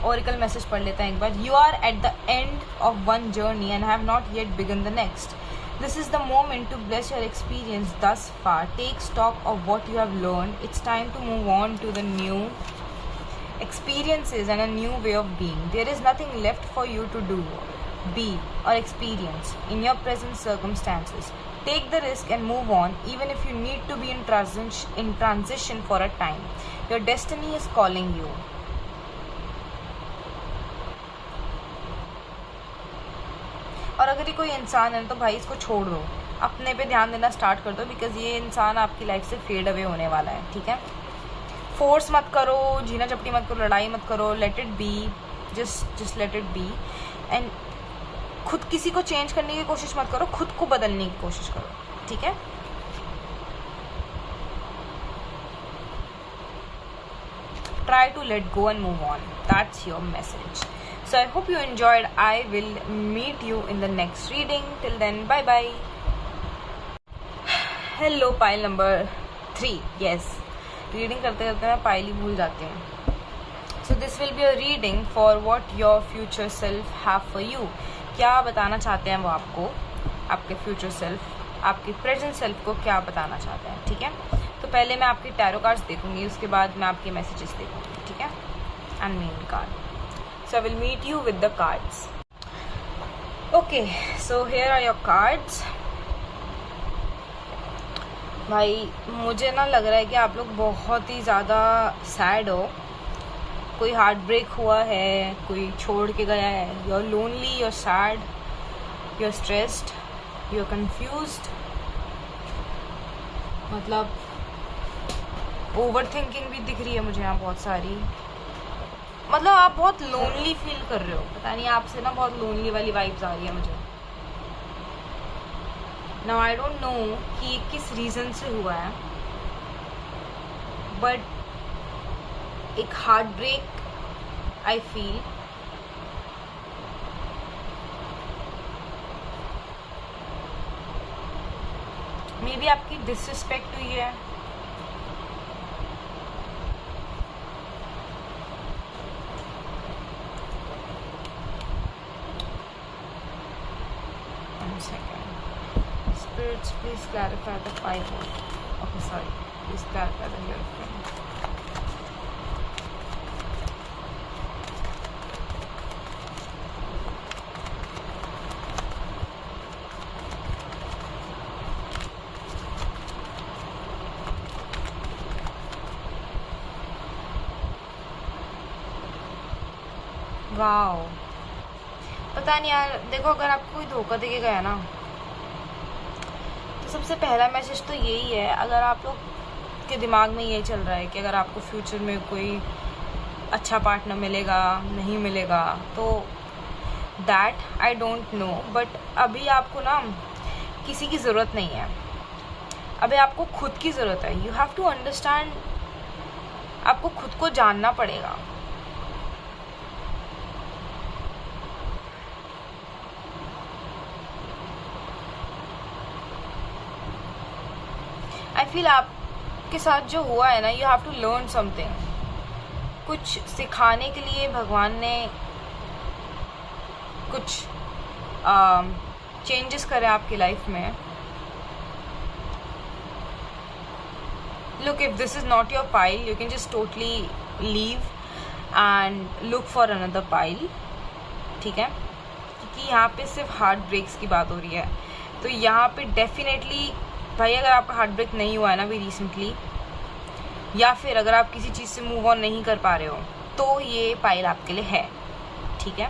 ओरेकल मैसेज पढ़ लेते हैं एक बार। You are at the end of one journey and have not yet begun the next. This is the moment to bless your experience thus far. Take stock of what you have learned. It's time to move on to the new experiences and a new way of being. There is nothing left for you to do, be, or experience in your present circumstances. Take the risk and move on, even if you need to be in transition for a time. Your destiny is calling you. और अगर ये कोई इंसान है तो भाई इसको छोड़ दो, अपने पे ध्यान देना स्टार्ट कर दो, बिकॉज ये इंसान आपकी लाइफ से फेड अवे होने वाला है, ठीक है। फोर्स मत करो, झीना झपटी मत करो, लड़ाई मत करो, let it be, just let it be. And खुद किसी को चेंज करने की कोशिश मत करो, खुद को बदलने की कोशिश करो, ठीक है। Try to let go and move on. That's your message. So I hope you enjoyed. I will meet you in the next reading. Till then, bye bye. Hello, pile number 3. Yes, reading करते करते मैं pile ही भूल जाती हूँ. So this will be a reading for what your future self have for you. क्या बताना चाहते हैं वो आपको, आपके future self आपके प्रेजेंट सेल्फ को क्या बताना चाहते हैं, ठीक है। तो पहले मैं आपके टैरो कार्ड्स देखूंगी, उसके बाद मैं आपके मैसेजेस देखूंगी, ठीक है। And main card, so I will meet you with the cards. Okay, so here are your cards. भाई मुझे ना लग रहा है कि आप लोग बहुत ही ज़्यादा सैड हो, कोई हार्ट ब्रेक हुआ है, कोई छोड़ के गया है, you are lonely, you are sad, you are stressed, you are confused, मतलब ओवर थिंकिंग भी दिख रही है मुझे यहाँ बहुत सारी, मतलब आप बहुत लोनली फील कर रहे हो, पता नहीं आपसे ना बहुत लोनली वाली वाइब्स आ रही है मुझे। नाउ आई डोंट नो कि ये किस रीज़न से हुआ है, बट एक heart break I feel. Maybe आपकी डिसरिस्पेक्ट हुई है, Spirits, please clarify the 5 volt. Okay, sorry. Please clarify the hierophant. Wow, पता नहीं यार, देखो अगर आपको कोई धोखा देके गया ना, तो सबसे पहला मैसेज तो यही है, अगर आप लोग के दिमाग में ये चल रहा है कि अगर आपको फ्यूचर में कोई अच्छा पार्टनर मिलेगा नहीं मिलेगा, तो that I don't know, but अभी आपको ना किसी की ज़रूरत नहीं है, अभी आपको खुद की ज़रूरत है। यू हैव टू अंडरस्टैंड, आपको खुद को जानना पड़ेगा। आई फील आपके साथ जो हुआ है ना, you have to learn something, कुछ सिखाने के लिए भगवान ने कुछ चेंजेस करे आपकी लाइफ में। Look, if this is not your pile, you can just totally leave and look for another pile, ठीक है, क्योंकि यहाँ पे सिर्फ हार्ट ब्रेक्स की बात हो रही है। तो यहाँ पे डेफिनेटली भाई, अगर आपका हार्ट ब्रेक नहीं हुआ है ना अभी रिसेंटली, या फिर अगर आप किसी चीज़ से मूव ऑन नहीं कर पा रहे हो, तो ये पाइल आपके लिए है, ठीक है।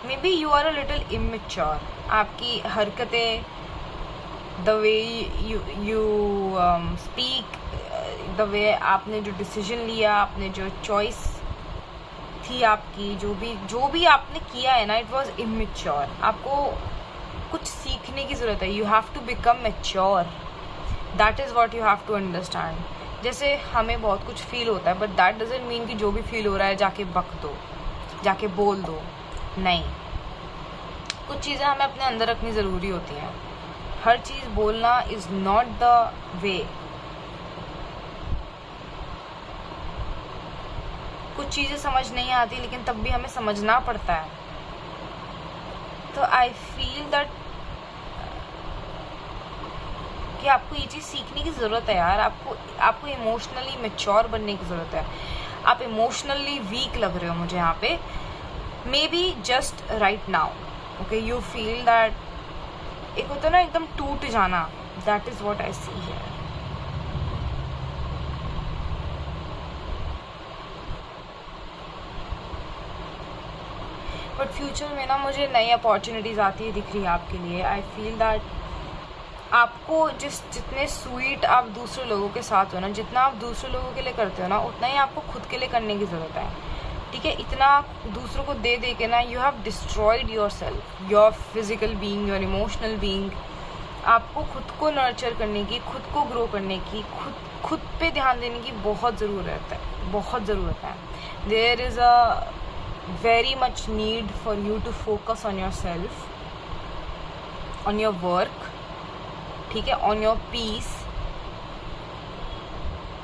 Maybe you are a little immature, आपकी हरकतें, the way you speak, the way आपने जो डिसीजन लिया, आपने जो चॉइस थी आपकी, जो भी आपने किया है ना, इट वॉज इमेच्योर। आपको कुछ सीखने की ज़रूरत है, you have to become mature, that is what you have to understand. जैसे हमें बहुत कुछ फील होता है, बट दैट डजंट मीन कि जो भी फील हो रहा है जाके बक दो, जाके बोल दो, नहीं। कुछ चीज़ें हमें अपने अंदर रखनी ज़रूरी होती हैं, हर चीज़ बोलना इज़ नॉट द वे। कुछ चीज़ें समझ नहीं आती, लेकिन तब भी हमें समझना पड़ता है। तो आई फील दैट कि आपको ये चीज़ सीखने की ज़रूरत है यार, आपको इमोशनली मैच्योर बनने की ज़रूरत है। आप इमोशनली वीक लग रहे हो मुझे यहाँ पे, may be just right now, okay, you feel that एक होता है ना एकदम टूट जाना, दैट इज़ वॉट आई सी है। बट फ्यूचर में ना मुझे नई अपॉर्चुनिटीज़ आती है दिख रही है आपके लिए। आई फील दैट आपको जितने स्वीट आप दूसरे लोगों के साथ हो ना, जितना आप दूसरे लोगों के लिए करते हो ना, उतना ही आपको खुद के लिए करने की ज़रूरत है, ठीक है। इतना दूसरों को दे दे के ना, you have destroyed your self, your physical being, your emotional being. आपको खुद को नर्चर करने की, खुद को ग्रो करने की, खुद पे ध्यान देने की बहुत ज़रूरत है, बहुत ज़रूरत है। There is a very much need for you to focus on yourself, on your work, ठीक है, on your peace,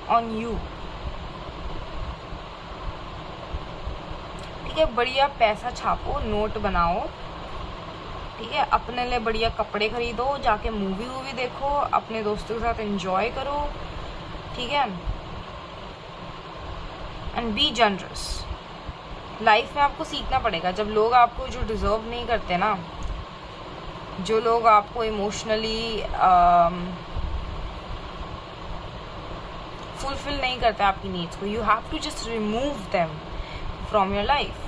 on you, ठीक है, बढ़िया पैसा छापो, नोट बनाओ, ठीक है, अपने लिए बढ़िया कपड़े खरीदो, जाके मूवी वूवी देखो, अपने दोस्तों के साथ एंजॉय करो, ठीक है, एंड बी जनरस। लाइफ में आपको सीखना पड़ेगा, जब लोग आपको जो डिजर्व नहीं करते ना, जो लोग आपको इमोशनली फुलफिल नहीं करते आपकी नीड्स को, you have to just remove them from your life,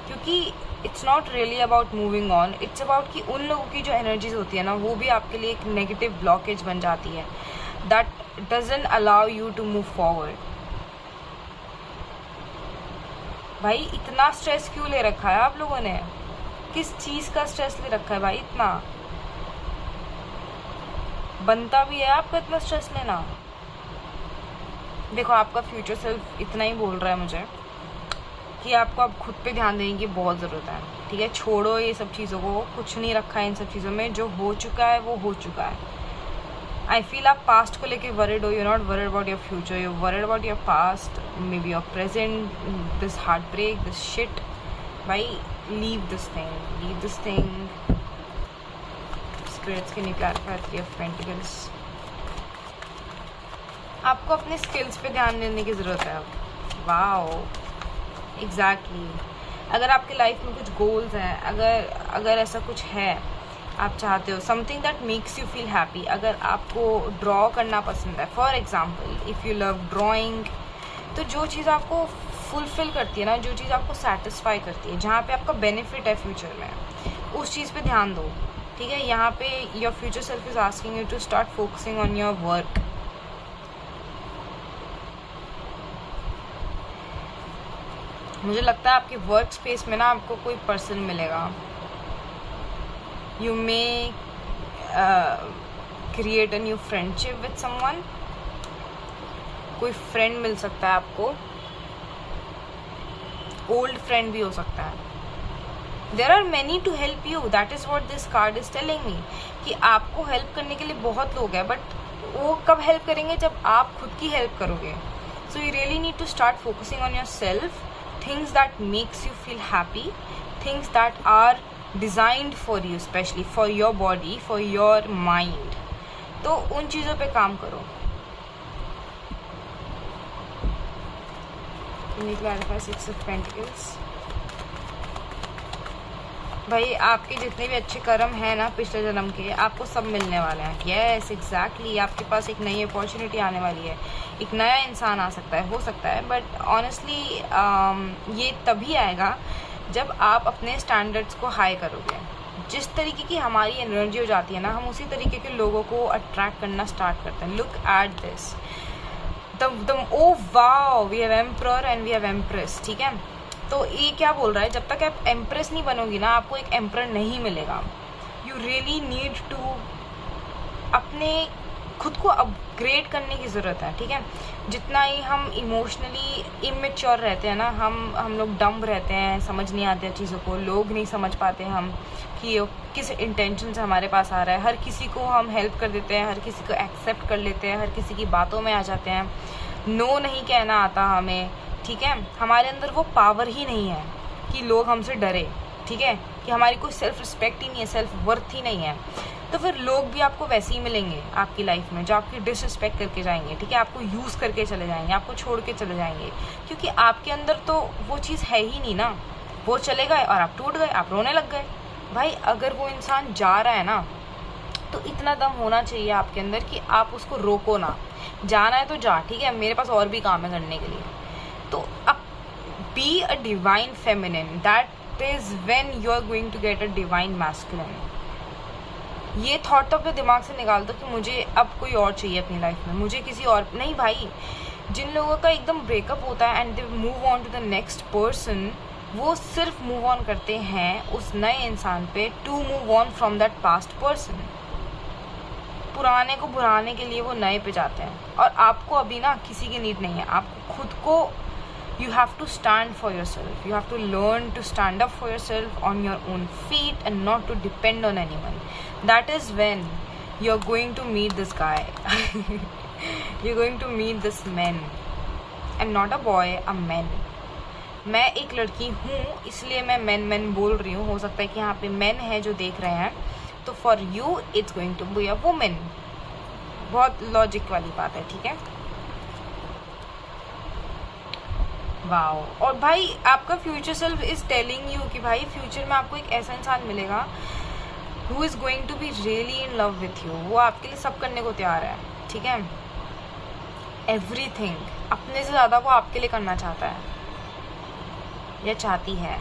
क्योंकि it's not really about moving on, it's about कि उन लोगों की जो एनर्जीज होती है ना, वो भी आपके लिए एक नेगेटिव ब्लॉकेज बन जाती है, that doesn't allow you to move forward. भाई इतना स्ट्रेस क्यों ले रखा है आप लोगों ने? किस चीज़ का स्ट्रेस ले रखा है भाई? इतना बनता भी है आपका इतना स्ट्रेस लेना? देखो, आपका फ्यूचर सेल्फ इतना ही बोल रहा है मुझे कि आपको अब खुद पे ध्यान देने की बहुत ज़रूरत है, ठीक है? छोड़ो ये सब चीज़ों को, कुछ नहीं रखा है इन सब चीज़ों में, जो हो चुका है वो हो चुका है। आई फील आप पास्ट को लेके वरिड हो, you not worried about your future, you worried about your past, maybe your present, this heart break, this shit. भाई लीव दिस थिंग। स्पिरिट्स के निकाल थ्री ऑफ पेंटिकल्स। आपको अपने skills पे ध्यान देने की ज़रूरत है अब। Wow, exactly. अगर आपकी लाइफ में कुछ गोल्स हैं, अगर ऐसा कुछ है आप चाहते हो, something that makes you feel happy, अगर आपको ड्रॉ करना पसंद है, for example if you love drawing, तो जो चीज़ आपको फुलफिल करती है ना, जो चीज़ आपको सेटिस्फाई करती है, जहाँ पे आपका बेनिफिट है फ्यूचर में, उस चीज़ पे ध्यान दो, ठीक है? यहाँ पे your future self is asking you to start focusing on your work. मुझे लगता है आपके वर्क स्पेस में ना आपको कोई पर्सन मिलेगा, you may create a new friendship with someone, कोई फ्रेंड मिल सकता है आपको, ओल्ड फ्रेंड भी हो सकता है। There are many to help you, that is what this card is telling me, कि आपको हेल्प करने के लिए बहुत लोग हैं, बट वो कब हेल्प करेंगे? जब आप खुद की हेल्प करोगे। So you really need to start focusing on your self, things that makes you feel happy, things that are designed for you, especially for your body, for your mind. तो उन चीज़ों पे काम करो। Can you clarify Six of Pentacles? भाई आपके जितने भी अच्छे कर्म हैं ना पिछले जन्म के, आपको सब मिलने वाले हैं। Yes, exactly. आपके पास एक नई अपॉर्चुनिटी आने वाली है, एक नया इंसान आ सकता है, हो सकता है, बट ऑनेस्टली ये तभी आएगा जब आप अपने स्टैंडर्ड्स को हाई करोगे। जिस तरीके की हमारी एनर्जी हो जाती है ना, हम उसी तरीके के लोगों को अट्रैक्ट करना स्टार्ट करते हैं। Look at this, oh wow, we have emperor and we have empress, ठीक है? तो ये क्या बोल रहा है, जब तक आप एम्प्रेस नहीं बनोगी ना, आपको एक एम्परर नहीं मिलेगा। यू रियली नीड टू अपने खुद को अपग्रेड करने की ज़रूरत है, ठीक है? जितना ही हम इमोशनली इमेच्योर रहते हैं ना, हम लोग डम्ब रहते हैं, समझ नहीं आते चीज़ों को, लोग नहीं समझ पाते हम कि किस इंटेंशन से हमारे पास आ रहा है। हर किसी को हम हेल्प कर देते हैं, हर किसी को एक्सेप्ट कर लेते हैं, हर किसी की बातों में आ जाते हैं, नो नहीं कहना आता हमें, ठीक है? हमारे अंदर वो पावर ही नहीं है कि लोग हमसे डरे, ठीक है? कि हमारी कोई सेल्फ रिस्पेक्ट ही नहीं है, सेल्फ वर्थ ही नहीं है। तो फिर लोग भी आपको वैसे ही मिलेंगे आपकी लाइफ में, जो आपकी डिसरिस्पेक्ट करके जाएंगे, ठीक है? आपको यूज़ करके चले जाएंगे, आपको छोड़ के चले जाएंगे, क्योंकि आपके अंदर तो वो चीज़ है ही नहीं ना। वो चले गए और आप टूट गए, आप रोने लग गए। भाई अगर वो इंसान जा रहा है ना, तो इतना दम होना चाहिए आपके अंदर कि आप उसको रोको ना। जाना है तो जा, ठीक है? मेरे पास और भी काम है करने के लिए। तो अब be a divine feminine, that is when you are going to get a divine masculine. ये थॉट तो अपने दिमाग से निकाल दो कि मुझे अब कोई और चाहिए अपनी लाइफ में, मुझे किसी और नहीं। भाई जिन लोगों का एकदम ब्रेकअप होता है and they move on to the next person, वो सिर्फ मूव ऑन करते हैं उस नए इंसान पे to move on from that past person. पुराने को भुलाने के लिए वो नए पे जाते हैं। और आपको अभी ना किसी की नीड नहीं है, आपको खुद को, you have to stand for yourself, you have to learn to stand up for yourself on your own feet and not to depend on anyone. That is when you're going to meet this guy. You're going to meet this man, and not a boy, a man. मैं एक लड़की हूँ इसलिए मैं man बोल रही हूँ, हो सकता है कि यहाँ पे मैन है जो देख रहे हैं, तो for you it's going to be a women. बहुत लॉजिक वाली बात है, ठीक है। वाओ। और भाई आपका future self is telling you कि भाई फ्यूचर में आपको एक ऐसा इंसान मिलेगा who is going to be really in love with you. वो आपके लिए सब करने को तैयार है, ठीक है। एवरीथिंग, अपने से ज़्यादा वो आपके लिए करना चाहता है या चाहती है।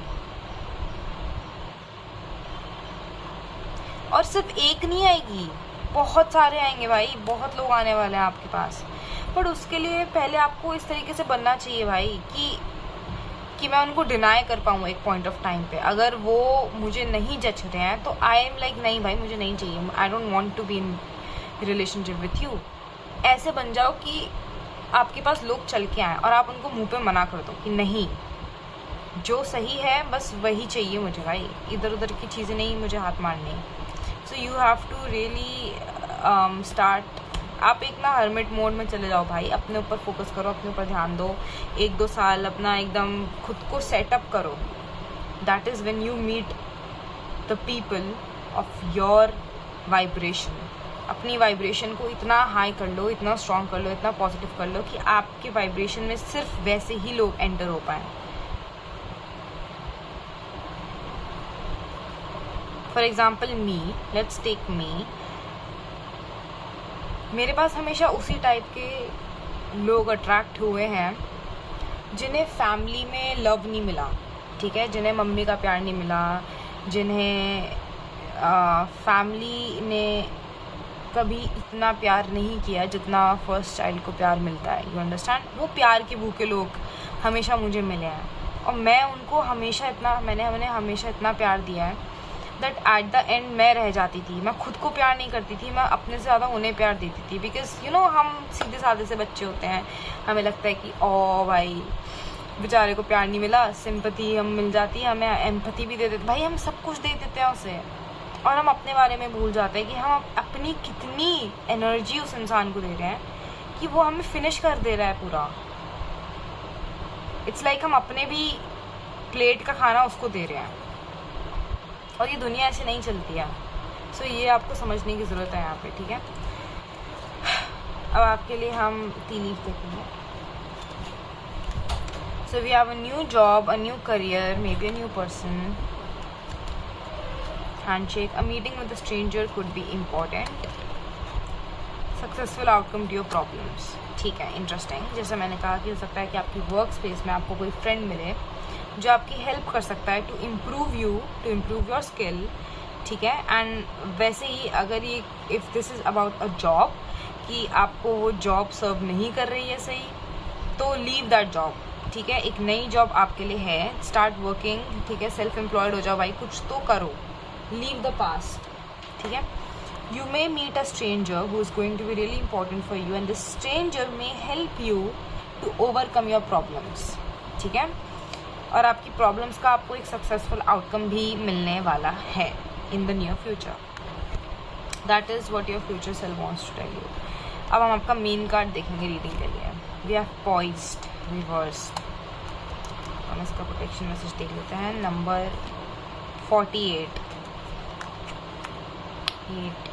और सिर्फ एक नहीं आएगी, बहुत सारे आएंगे भाई, बहुत लोग आने वाले हैं आपके पास। बट उसके लिए पहले आपको इस तरीके से बनना चाहिए भाई कि मैं उनको डिनाई कर पाऊँ एक पॉइंट ऑफ टाइम पे। अगर वो मुझे नहीं जच रहे हैं तो आई एम लाइक नहीं भाई मुझे नहीं चाहिए, I don't want to be in relationship with you. ऐसे बन जाओ कि आपके पास लोग चल के आए और आप उनको मुंह पे मना कर दो कि नहीं, जो सही है बस वही चाहिए मुझे भाई, इधर उधर की चीज़ें नहीं मुझे हाथ मारनी। So you have to really start. आप एक ना हर्मिट मोड में चले जाओ भाई, अपने ऊपर फोकस करो, अपने ऊपर ध्यान दो। 1-2 साल अपना एकदम खुद को सेटअप करो। That is when you meet the people of your vibration. अपनी वाइब्रेशन को इतना हाई कर लो, इतना स्ट्रॉन्ग कर लो, इतना पॉजिटिव कर लो कि आपके वाइब्रेशन में सिर्फ वैसे ही लोग एंटर हो पाएँ। For example me, let's take me. मेरे पास हमेशा उसी टाइप के लोग अट्रैक्ट हुए हैं जिन्हें फैमिली में लव नहीं मिला, ठीक है, जिन्हें मम्मी का प्यार नहीं मिला, जिन्हें फैमिली ने कभी इतना प्यार नहीं किया जितना फर्स्ट चाइल्ड को प्यार मिलता है। You understand? वो प्यार के भूखे लोग हमेशा मुझे मिले हैं और मैं उनको हमेशा मैंने उन्हें हमेशा इतना प्यार दिया है दैट एट द एंड मैं रह जाती थी। मैं खुद को प्यार नहीं करती थी, मैं अपने से ज़्यादा उन्हें प्यार देती थी। बिकॉज यू नो हम सीधे साधे से बच्चे होते हैं, हमें लगता है कि ओ भाई बेचारे को प्यार नहीं मिला, सिंपैथी हम मिल जाती है, हमें एम्पैथी भी दे देते भाई, हम सब कुछ दे देते हैं उसे। और हम अपने बारे में भूल जाते हैं कि हम अपनी कितनी एनर्जी उस इंसान को दे रहे हैं कि वो हमें फिनिश कर दे रहा है पूरा। इट्स लाइक हम अपने भी प्लेट का खाना उसको दे रहे हैं और ये दुनिया ऐसे नहीं चलती है। सो ये आपको समझने की ज़रूरत है यहाँ पे, ठीक है। अब आपके लिए हम 3 लीव देखेंगे। So we have a new job, a new career, maybe a new person, handshake, a meeting with a stranger could be important, successful outcome to your problems। ठीक है, इंटरेस्टिंग। जैसे मैंने कहा कि हो सकता है कि आपकी वर्क स्पेस में आपको कोई फ्रेंड मिले जो आपकी हेल्प कर सकता है टू इम्प्रूव योर स्किल, ठीक है। एंड वैसे ही अगर ये if this is about a job कि आपको वो जॉब सर्व नहीं कर रही है सही, तो लीव दैट जॉब, ठीक है। एक नई जॉब आपके लिए है, स्टार्ट वर्किंग, ठीक है। सेल्फ एम्प्लॉयड हो जाओ भाई, कुछ तो करो, लीव द पास्ट, ठीक है। You may meet a stranger who is going to be really important for you and this stranger may help you to overcome your problems, ठीक है। और आपकी प्रॉब्लम्स का आपको एक सक्सेसफुल आउटकम भी मिलने वाला है in the near future. That is what your future self wants to tell you. अब हम आपका मेन कार्ड देखेंगे रीडिंग के लिए। We have poised, reversed. हम इसका प्रोटेक्शन मैसेज देख लेते हैं। नंबर 48, 8,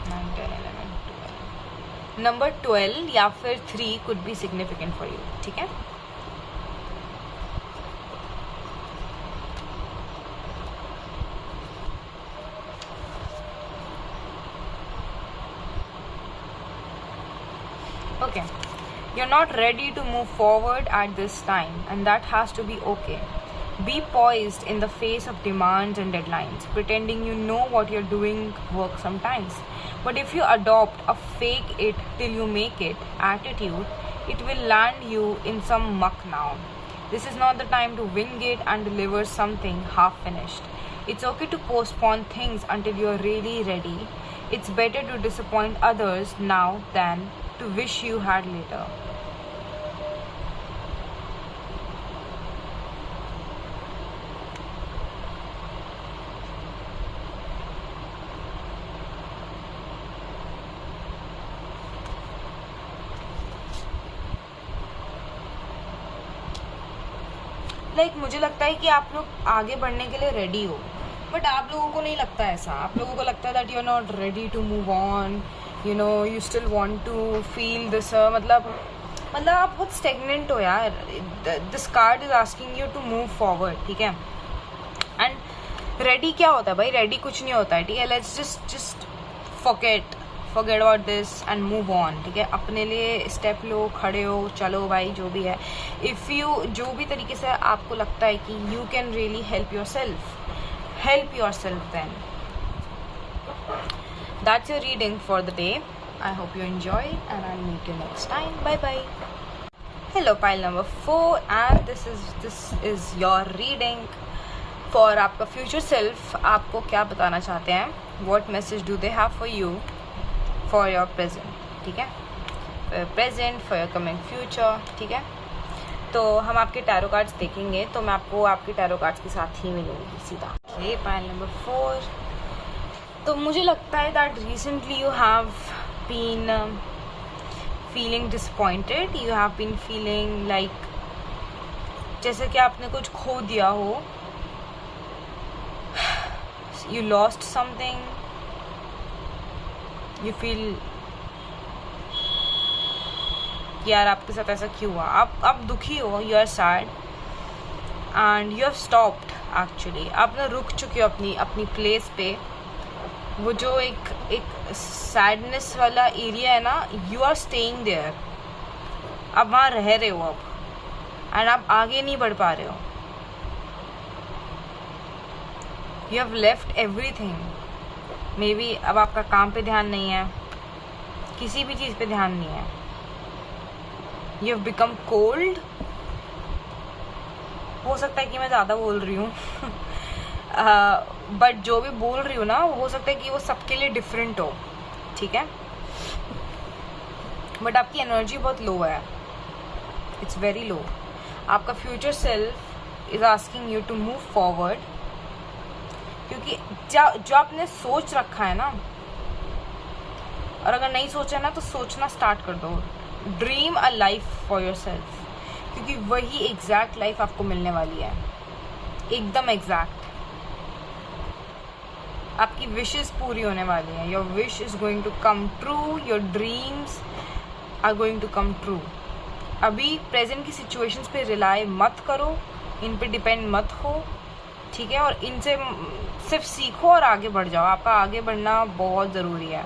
9, 10, 11, 12। नंबर 12 या फिर 3 could be significant for you, ठीक है। Okay, you're not ready to move forward at this time and that has to be okay. Be poised in the face of demands and deadlines. Pretending you know what you're doing works sometimes. But if you adopt a fake it till you make it attitude, it will land you in some muck now. This is not the time to wing it and deliver something half finished. It's okay to postpone things until you're really ready. It's better to disappoint others now than to wish you had later. Like मुझे लगता है कि आप लोग आगे बढ़ने के लिए रेडी हो, बट आप लोगों को नहीं लगता ऐसा। आप लोगों को लगता है that you are not ready to move on, you know, you still want to feel this, मतलब आप बहुत स्टेगनेंट हो यार। This card is asking you to move forward, ठीक है। एंड रेडी क्या होता है भाई? रेडी कुछ नहीं होता है, ठीक है। Let's just forget about this and move on, ठीक है। अपने लिए स्टेप लो, खड़े हो, चलो भाई, जो भी है। इफ़ यू जो भी तरीके से आपको लगता है कि you can really help your self then that's your reading for the day. I hope you enjoy and I'll meet you next time. Bye bye. Hello, pile number 4, and this is your reading for आपका future self. आपको क्या बताना चाहते हैं? What message do they have for you for your present? ठीक है, for your present, for your coming future, ठीक है। तो हम आपके टैरो कार्ड्स देखेंगे, तो मैं आपको आपके टैरो कार्ड्स के साथ ही मिलूंगी सीधा। Okay, pile number 4. तो मुझे लगता है that recently you have been feeling disappointed, you have been feeling like जैसे कि आपने कुछ खो दिया हो, you lost something, you feel यार आपके साथ ऐसा क्यों हुआ, आप दुखी हो, you are sad and you have stopped actually, आप ना रुक चुके हो अपनी प्लेस पे। वो जो एक सैडनेस वाला एरिया है ना, यू आर स्टेइंग देयर, आप वहाँ रह रहे हो अब, एंड आप आगे नहीं बढ़ पा रहे हो। You have left everything. May be अब आपका काम पे ध्यान नहीं है, किसी भी चीज़ पे ध्यान नहीं है। You have become cold. हो सकता है कि मैं ज़्यादा बोल रही हूँ बट जो भी बोल रही हूँ ना, वो हो सकता है कि वो सबके लिए डिफरेंट हो, ठीक है। बट आपकी एनर्जी बहुत लो है, इट्स वेरी लो। आपका future self is asking you to move forward, क्योंकि जो आपने सोच रखा है ना, और अगर नहीं सोचा ना तो सोचना स्टार्ट कर दो। Dream a life for your self, क्योंकि वही एग्जैक्ट लाइफ आपको मिलने वाली है, एकदम एग्जैक्ट। आपकी विशेस पूरी होने वाली हैं। Your wish is going to come true, your dreams are going to come true. अभी प्रेजेंट की सिचुएशंस पे रिलाय मत करो, इन पे डिपेंड मत हो, ठीक है। और इनसे सिर्फ सीखो और आगे बढ़ जाओ। आपका आगे बढ़ना बहुत ज़रूरी है,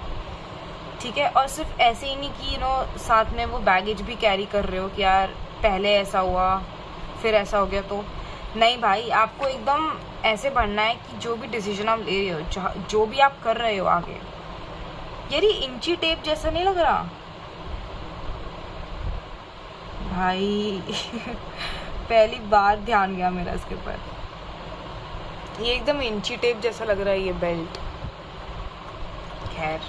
ठीक है। और सिर्फ ऐसे ही नहीं कि साथ में वो बैगेज भी कैरी कर रहे हो कि यार पहले ऐसा हुआ फिर ऐसा हो गया, तो नहीं भाई, आपको एकदम ऐसे बढ़ना है कि जो भी डिसीजन आप ले रहे हो, जो भी आप कर रहे हो आगे, यार ये इंची टेप जैसा नहीं लग रहा भाई पहली बार ध्यान गया मेरा इसके ऊपर, ये एकदम इंची टेप जैसा लग रहा है ये बेल्ट। खैर,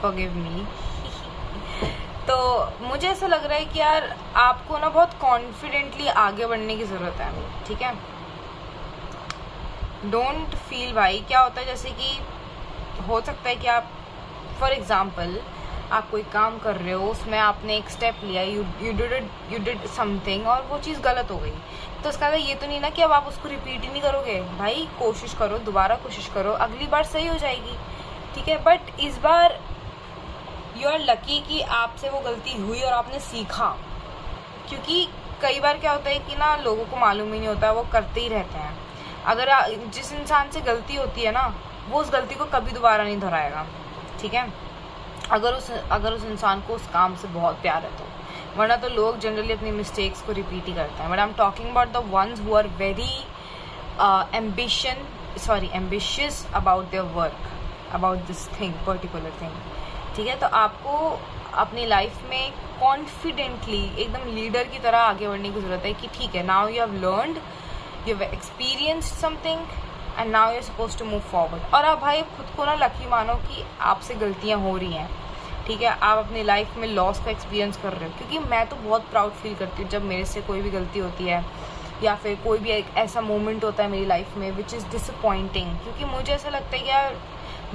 फॉरगिव मी। तो मुझे ऐसा लग रहा है कि यार आपको ना बहुत कॉन्फिडेंटली आगे बढ़ने की ज़रूरत है, ठीक है। डोंट फील भाई, क्या होता है जैसे कि हो सकता है कि आप फॉर एग्जांपल आप कोई काम कर रहे हो, उसमें आपने एक स्टेप लिया, यू डिड समथिंग और वो चीज़ गलत हो गई, तो उसका ये तो नहीं ना कि अब आप उसको रिपीट ही नहीं करोगे। भाई कोशिश करो, दोबारा कोशिश करो, अगली बार सही हो जाएगी, ठीक है। बट इस बार यू आर लकी कि आपसे वो गलती हुई और आपने सीखा, क्योंकि कई बार क्या होता है कि ना लोगों को मालूम ही नहीं होता, वो करते ही रहते हैं। अगर जिस इंसान से गलती होती है ना, वो उस गलती को कभी दोबारा नहीं दोहराएगा, ठीक है। अगर उस इंसान को उस काम से बहुत प्यार है तो, वरना तो लोग जनरली अपनी मिस्टेक्स को रिपीट ही करते हैं। But I am talking about the ones who are very ambitious about their work, about this thing, particular thing, ठीक है। तो आपको अपनी लाइफ में कॉन्फिडेंटली एकदम लीडर की तरह आगे बढ़ने की ज़रूरत है कि ठीक है, now you have learned, you have experienced something and now you are suppose to move forward. और आप भाई खुद को ना लकी मानो कि आपसे गलतियाँ हो रही हैं, ठीक है। आप अपनी लाइफ में लॉस का एक्सपीरियंस कर रहे हो, क्योंकि मैं तो बहुत प्राउड फील करती हूँ जब मेरे से कोई भी गलती होती है या फिर कोई भी एक ऐसा मोमेंट होता है मेरी लाइफ में विच इज़ डिसअपॉइंटिंग, क्योंकि मुझे ऐसा लगता है कि यार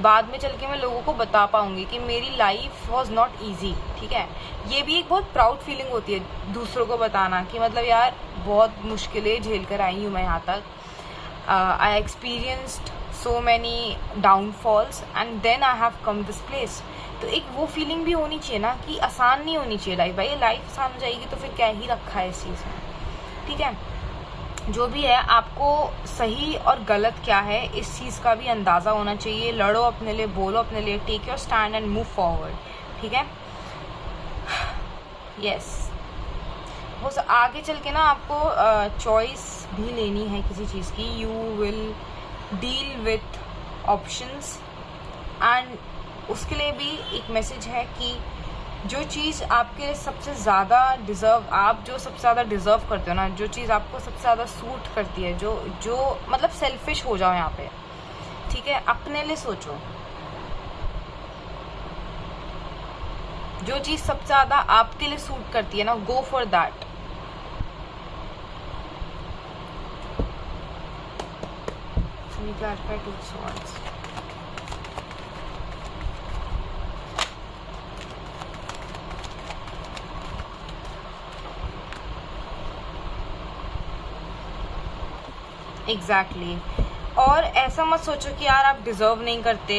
बाद में चल के मैं लोगों को बता पाऊंगी कि मेरी लाइफ वॉज नॉट ईजी, ठीक है। ये भी एक बहुत प्राउड फीलिंग होती है दूसरों को बताना कि मतलब यार बहुत मुश्किलें झेल कर आई हूँ मैं यहाँ तक. I experienced so many downfalls and then I have come this place. तो एक वो फीलिंग भी होनी चाहिए ना कि आसान नहीं होनी चाहिए लाइफ. भाई लाइफ आसान हो जाएगी तो फिर क्या ही रखा है इस चीज़ में. ठीक है, जो भी है आपको सही और गलत क्या है इस चीज़ का भी अंदाज़ा होना चाहिए. लड़ो अपने लिए, बोलो अपने लिए, take your stand and move forward. ठीक है, यस. वो आगे चल के ना आपको चॉइस भी लेनी है किसी चीज़ की. You will deal with options and उसके लिए भी एक मैसेज है कि जो चीज़ आपके सबसे ज़्यादा आप जो सबसे ज़्यादा डिज़र्व करते हो ना, जो चीज़ आपको सबसे ज़्यादा सूट करती है, जो मतलब सेल्फिश हो जाओ यहाँ पे. ठीक है, अपने लिए सोचो. जो चीज़ सबसे ज़्यादा आपके लिए सूट करती है ना, go for that. clarify two swords. Exactly. और ऐसा मत सोचो कि यार आप डिजर्व नहीं करते,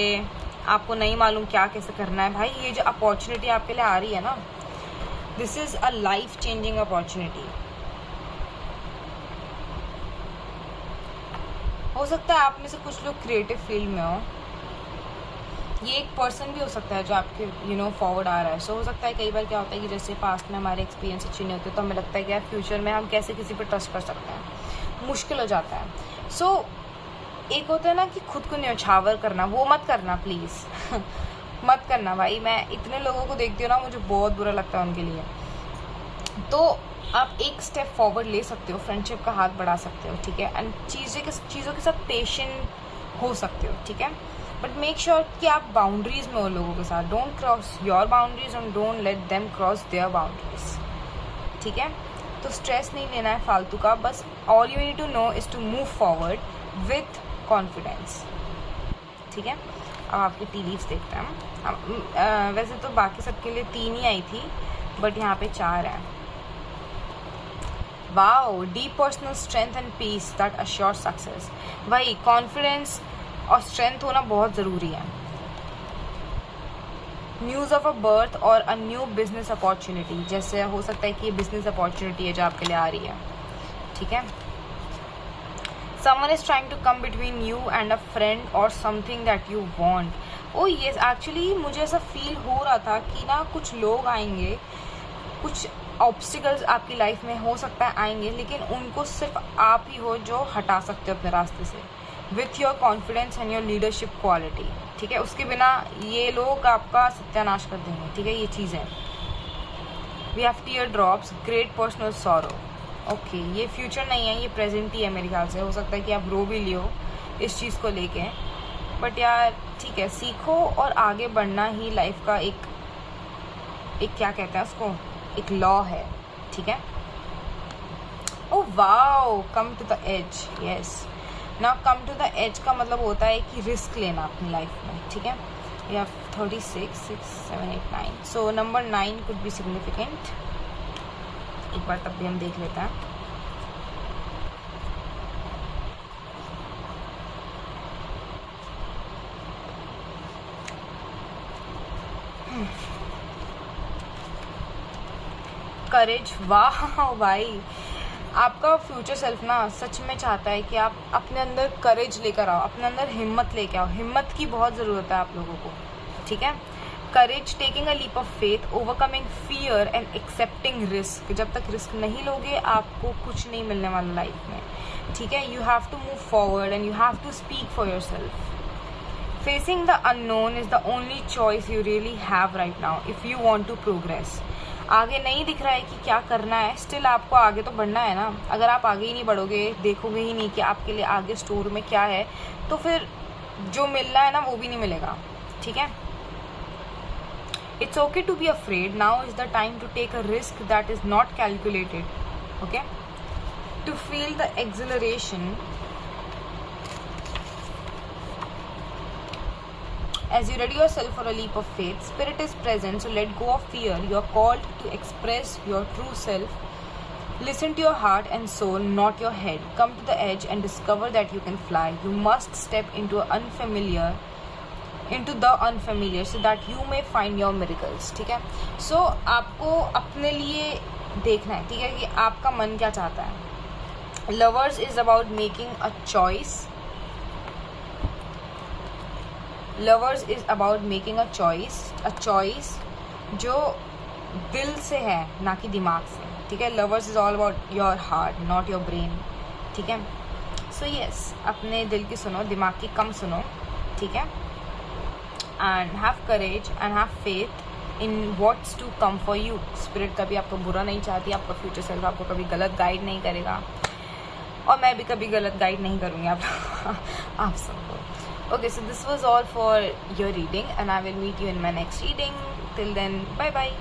आपको नहीं मालूम क्या कैसे करना है. भाई ये जो अपॉर्चुनिटी आपके लिए आ रही है ना, this is a life changing opportunity. हो सकता है आप में से कुछ लोग क्रिएटिव फील्ड में हो. ये एक पर्सन भी हो सकता है जो आपके फॉरवर्ड आ रहा है. सो हो सकता है कई बार क्या होता है कि जैसे पास्ट में हमारे एक्सपीरियंस अच्छे नहीं होते तो हमें लगता है कि यार फ्यूचर में हम कैसे किसी पर ट्रस्ट कर सकते हैं, मुश्किल हो जाता है. सो एक होता है ना कि खुद को न्यौछावर करना, वो मत करना प्लीज़. मत करना भाई. मैं इतने लोगों को देखती हूँ ना, मुझे बहुत बुरा लगता है उनके लिए. तो आप एक स्टेप फॉरवर्ड ले सकते हो, फ्रेंडशिप का हाथ बढ़ा सकते हो. ठीक है, एंड चीज़ों के साथ पेशेंट हो सकते हो. ठीक है, बट मेक श्योर कि आप बाउंड्रीज में हो लोगों के साथ. Don't cross your boundaries and don't let them cross their boundaries. ठीक है, तो स्ट्रेस नहीं लेना है फालतू का. बस all you need to know is to move forward with confidence. ठीक है, अब आपकी टी लीव्स देखते हैं. वैसे तो बाकी सबके लिए 3 ही आई थी, बट यहाँ पे 4 हैं. Wow, deep personal strength and peace that assure success. भाई कॉन्फिडेंस और स्ट्रेंथ होना बहुत ज़रूरी है. न्यूज़ ऑफ अ बर्थ और अ न्यू बिजनेस अपॉर्चुनिटी. जैसे हो सकता है कि ये बिजनेस अपॉर्चुनिटी है जो आपके लिए आ रही है. ठीक है, someone is trying to come between you and a friend or something that you want. oh yes, actually मुझे ऐसा फील हो रहा था कि ना कुछ लोग आएंगे, कुछ ऑब्स्टिकल्स आपकी लाइफ में हो सकता है आएंगे, लेकिन उनको सिर्फ आप ही हो जो हटा सकते हो अपने रास्ते से, with your confidence and your leadership quality. ठीक है, उसके बिना ये लोग आपका सत्यानाश कर देंगे. ठीक है, ये चीज़ है. We have tear drops, great personal sorrow. Okay, ये फ्यूचर नहीं है, ये प्रेजेंट ही है मेरे ख्याल से. हो सकता है कि आप रो भी लियो इस चीज़ को लेके, बट यार ठीक है, सीखो और आगे बढ़ना ही लाइफ का एक क्या कहते हैं उसको, एक लॉ है. ठीक है. Oh wow, come to the edge. Yes, now come to the edge का मतलब होता है कि रिस्क लेना अपनी लाइफ में. ठीक है, we have 36, 6, 7, 8, 9. So number 9 could be significant. एक बार तब भी हम देख लेते हैं. करेज. वाह भाई, आपका फ्यूचर सेल्फ ना सच में चाहता है कि आप अपने अंदर करेज लेकर आओ, अपने अंदर हिम्मत लेकर आओ. हिम्मत की बहुत ज़रूरत है आप लोगों को. ठीक है, courage, taking a leap of faith, overcoming fear and accepting risk. जब तक रिस्क नहीं लोगे आपको कुछ नहीं मिलने वाला लाइफ में. ठीक है, you have to move forward and you have to speak for yourself. Facing the unknown is the only choice you really have right now if you want to progress. आगे नहीं दिख रहा है कि क्या करना है, स्टिल आपको आगे तो बढ़ना है ना. अगर आप आगे ही नहीं बढ़ोगे, देखोगे ही नहीं कि आपके लिए आगे स्टोर में क्या है, तो फिर जो मिलना है ना वो भी नहीं मिलेगा. ठीक है, it's okay to be afraid. Now is the time to take a risk that is not calculated. Okay, to feel the exhilaration as you ready yourself for a leap of faith. Spirit is present, so let go of fear. You are called to express your true self Listen to your heart and soul, not your head. Come to the edge and discover that you can fly. You must step into the unfamiliar so that you may find your miracles. ठीक है? So आपको अपने लिए देखना है, ठीक है, कि आपका मन क्या चाहता है. Lovers is about making a choice. Lovers is about making a choice जो दिल से है, ना कि दिमाग से. ठीक है? Lovers is all about your heart, not your brain. ठीक है? So yes, अपने दिल की सुनो, दिमाग की कम सुनो. ठीक है? And have courage and have faith in what's to come for you. Spirit कभी आपको बुरा नहीं चाहती, आपका फ्यूचर सेल्फ आपको कभी गलत गाइड नहीं करेगा, और मैं भी कभी गलत गाइड नहीं करूँगी आप सबको. Okay, so this was all for your reading and I will meet you in my next reading. Till then, bye bye.